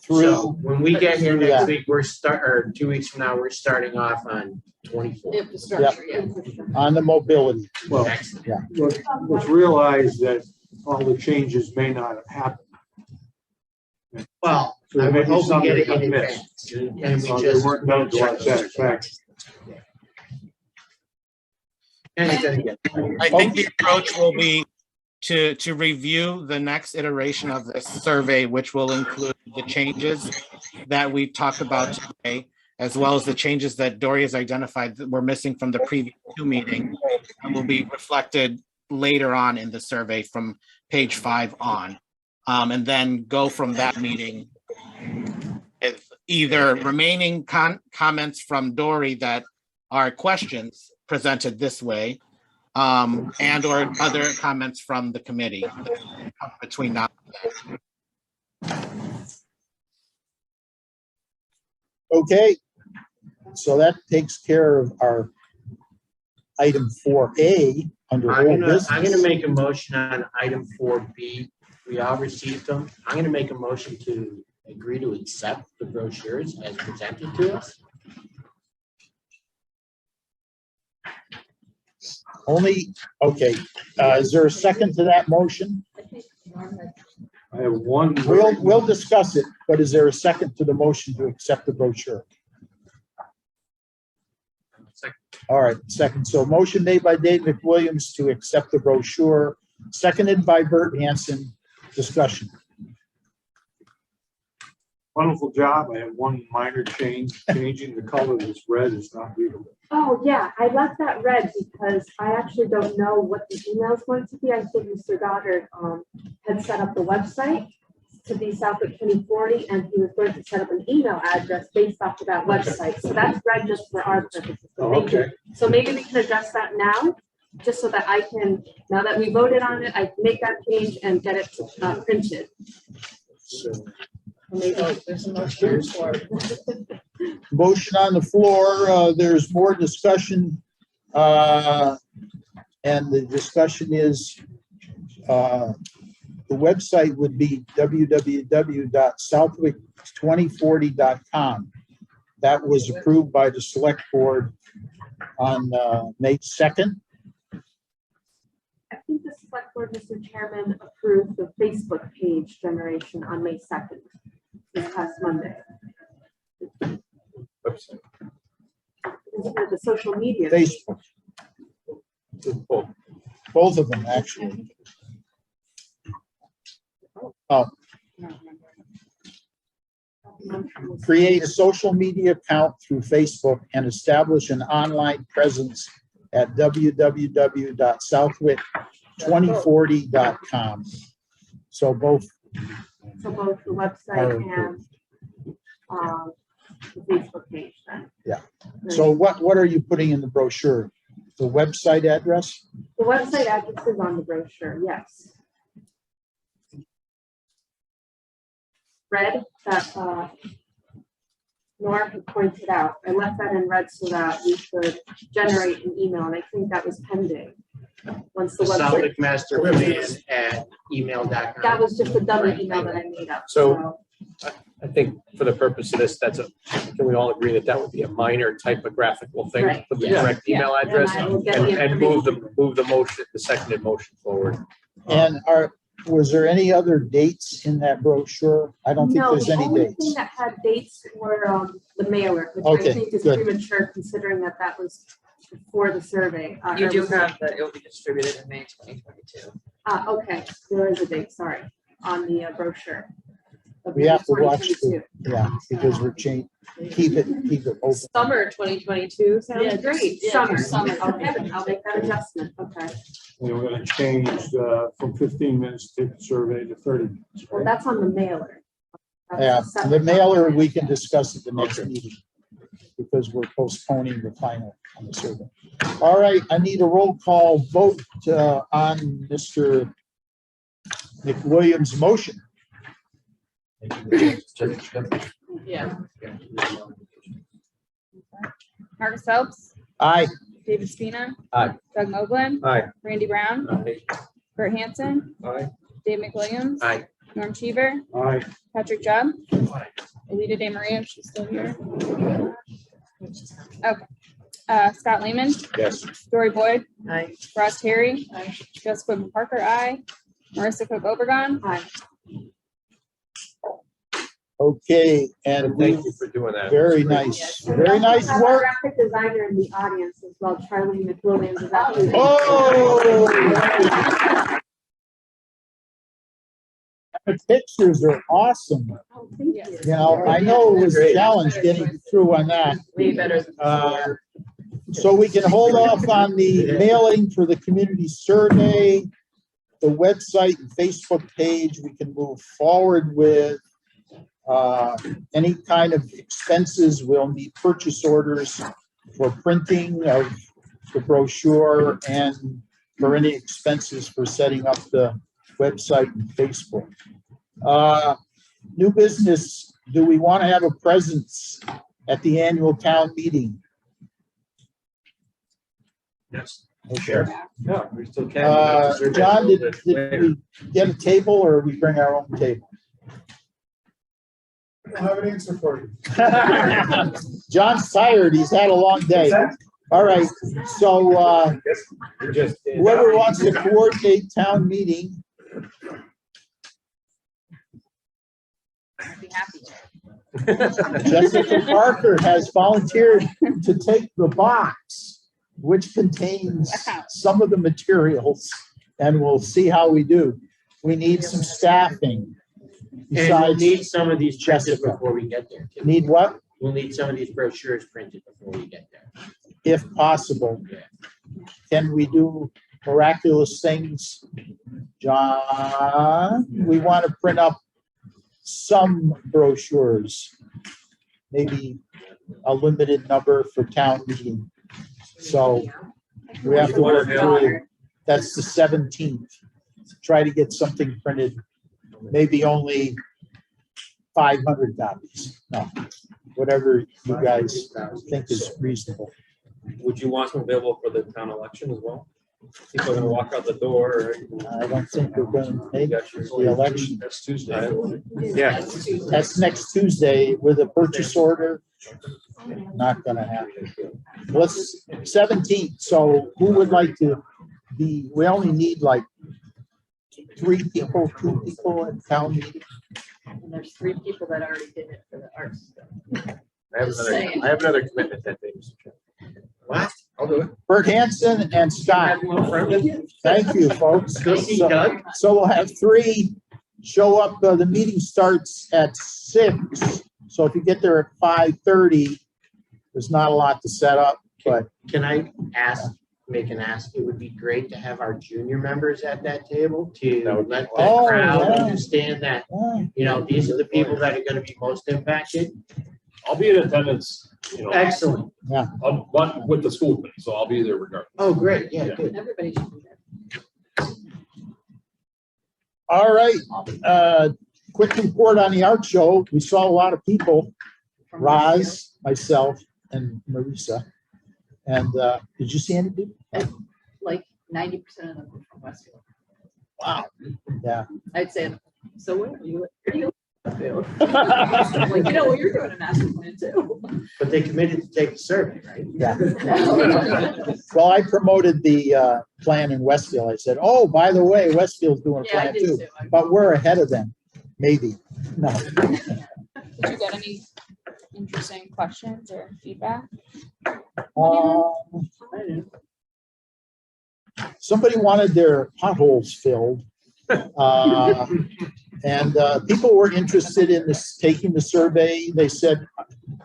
So Through, when we get here through next that. week, or 2 weeks from now, we're starting off on 24. Infrastructure, yeah. on the mobility. Well, Excellent. Yeah. let's realize that all the changes may not have happened. Well, So I there may would be hope we some get that it got in missed. advance. And we So they just. weren't done to our satisfaction. Anything. I think the approach will be to review the next iteration of this survey, which will include the changes that we talked about today, as well as the changes that Dory has identified that were missing from the previous two meetings, and will be reflected later on in the survey from page 5 on. And then go from that meeting with either remaining comments from Dory that are questions presented this way, and or other comments from the committee between now and then. Okay, so that takes care of our item 4A under I'm old gonna business. make a motion on item 4B. We all received them. I'm gonna make a motion to agree to accept the brochures as presented to us. Only, okay, is there a second to that motion? I have one. We'll discuss it, but is there a second to the motion to accept the brochure? Second. All right, second. So motion made by Dave McWilliams to accept the brochure, seconded by Bert Hanson. Discussion. Wonderful job. I have one minor change, changing the color. This red is not readable. Oh, yeah, I left that red because I actually don't know what the email is going to be. I think Mr. Goddard had set up the website to be Southwick 2040, and he was going to set up an email address based off of that website. So that's red just for our purposes. So maybe we can address that now, just so that I can, now that we voted on it, I can make that change and get it printed. So Maybe. There's a motion for it. Motion on the floor. There's more discussion. And the discussion is the website would be www.southwick2040.com. That was approved by the select board on May 2nd. I think the select board, Mr. Chairman, approved the Facebook page generation on May 2nd, this past Monday. Website. It's for the social media. Facebook, Both. both of them, actually. Oh, create a social media account through Facebook and establish an online presence at www.southwick2040.com. So both. So both the website and the Facebook page then. Yeah. So what are you putting in the brochure? The website address? The website address is on the brochure, yes. Red, that Nora had pointed out. I left that in red so that we could generate an email, and I think that was pending. Once the website, Southwick Master Plan at email.com. that was just a dummy email that I made up. So I think for the purpose of this, can we all agree that that would be a minor typographical thing? Right. Put the Yeah. correct email Yeah. address And I will get the and move the motion, the seconded motion forward. And was there any other dates in that brochure? I don't think No, there's the any only thing dates. that had dates were the mailer, which Okay, I think is good. premature considering that that was before the survey. You or do was- have that, it will be distributed in May 2022. Okay, there is a date, sorry, on the brochure. of We have to May watch 2022. Yeah, because we're changing, keep it open. Summer 2022 sounds Yeah, great. Summer, Summer. okay, I'll make that adjustment, okay. we were gonna change from 15 minutes to take the survey to 30 minutes. Well, right? that's on the mailer. That's Yeah, a separate the mailer, document. we can discuss at the next meeting because we're postponing the final on the survey. All right, I need a roll call vote on Mr. McWilliams' motion. Yeah. Marcus Phelps, Aye. David Spina. Aye. Doug Mogul, Aye. Randy Brown, Bert Hanson, Aye. Dave McWilliams. Aye. Norm Cheever, Aye. Patrick Jubb, Alita De Maria, if she's still here. Okay. Scott Lehman, Yes. Dory Boyd, Aye. Ross Terry, Jessica Parker, aye. Marissa Cook Overgone. Aye. Okay, and Thank you for doing that. very nice, We very also nice have a work. graphic designer in the audience as well, Charlie McWilliams is actually. Oh! The pictures are awesome. Oh, thank you. You know, I know it was a challenge getting through on that. Way better. So we can hold off on the mailing for the community survey, the website and Facebook page. We can move forward with any kind of expenses. We'll need purchase orders for printing of the brochure and for any expenses for setting up the website and Facebook. New business, do we want to have a presence at the annual town meeting? Yes. Okay. Yeah, we still can. John, did we get a table or we bring our own table? I have an answer for you. John's tired. He's had a long day. All right. So whoever wants to coordinate town meeting, I'd be happy to. Jessica Parker has volunteered to take the box, which contains some of the materials, and we'll see how we do. We need some staffing. And we'll Besides, need some of these printed Jessica. before we get there. too. need what? We'll need some of these brochures printed before we get there. If possible. Can we do miraculous things? John, we want to print up some brochures, maybe a limited number for town meeting. So we have to work through, that's the 17th. Try to get something printed, maybe only 500 copies. No, whatever you guys think is reasonable. Would you want them available for the town election as well? People are gonna walk out the door or? I don't think we're going to make the election. That's Tuesday. Yeah. That's next Tuesday with a purchase order. Not gonna happen. Let's 17th. So who would like to be, we only need like 3 people, 2 people at town meeting. And there's 3 people that already did it for the arts. I have another commitment that day, Mr. Chairman. What? I'll do it. Bert Hanson and Scott. Thank you, folks. So we'll have 3 show up. The meeting starts at 6. So if you get there at 5:30, there's not a lot to set up, but Can I make an ask? It would be great to have our junior members at that table to That would be let the awesome. crowd Oh, yeah. understand that, you know, these are the people that are gonna be most impacted. I'll be in attendance, you know, Excellent. with the school thing, so I'll be there regardless. Oh, great. Yeah, good. Everybody should be there. all right. Quick report on the art show. We saw a lot of people, Roz, myself, and Marisa. And did you see any people? Like 90% of them were from Westfield. Wow. Yeah. I'd say, so where are you? Where do you live? Like, you know, well, you're doing a master plan too. But they committed to take the survey, right? Yeah. Well, I promoted the plan in Westfield. I said, oh, by the way, Westfield's doing a Yeah, I plan did too, too. but we're ahead of them. Maybe. No. Did you get any interesting questions or feedback? Somebody wanted their potholes filled. And people were interested in this, taking the survey. They said,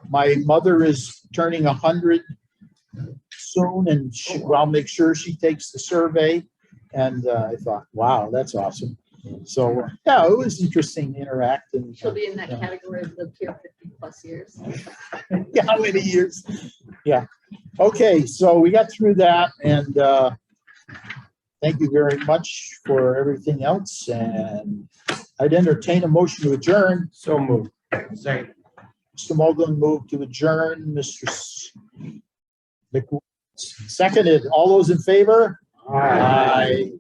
my mother is turning 100 soon, and I'll make sure she takes the survey. And I thought, wow, that's awesome. So, yeah, it was interesting to interact. And She'll be in that category of lived here 50+ years. yeah, how many years? Yeah. Okay, so we got through that, and thank you very much for everything else. And I'd entertain a motion to adjourn. So moved. Second. Mr. Mogul moved to adjourn. Mr. Seconded. All those in favor? Aye.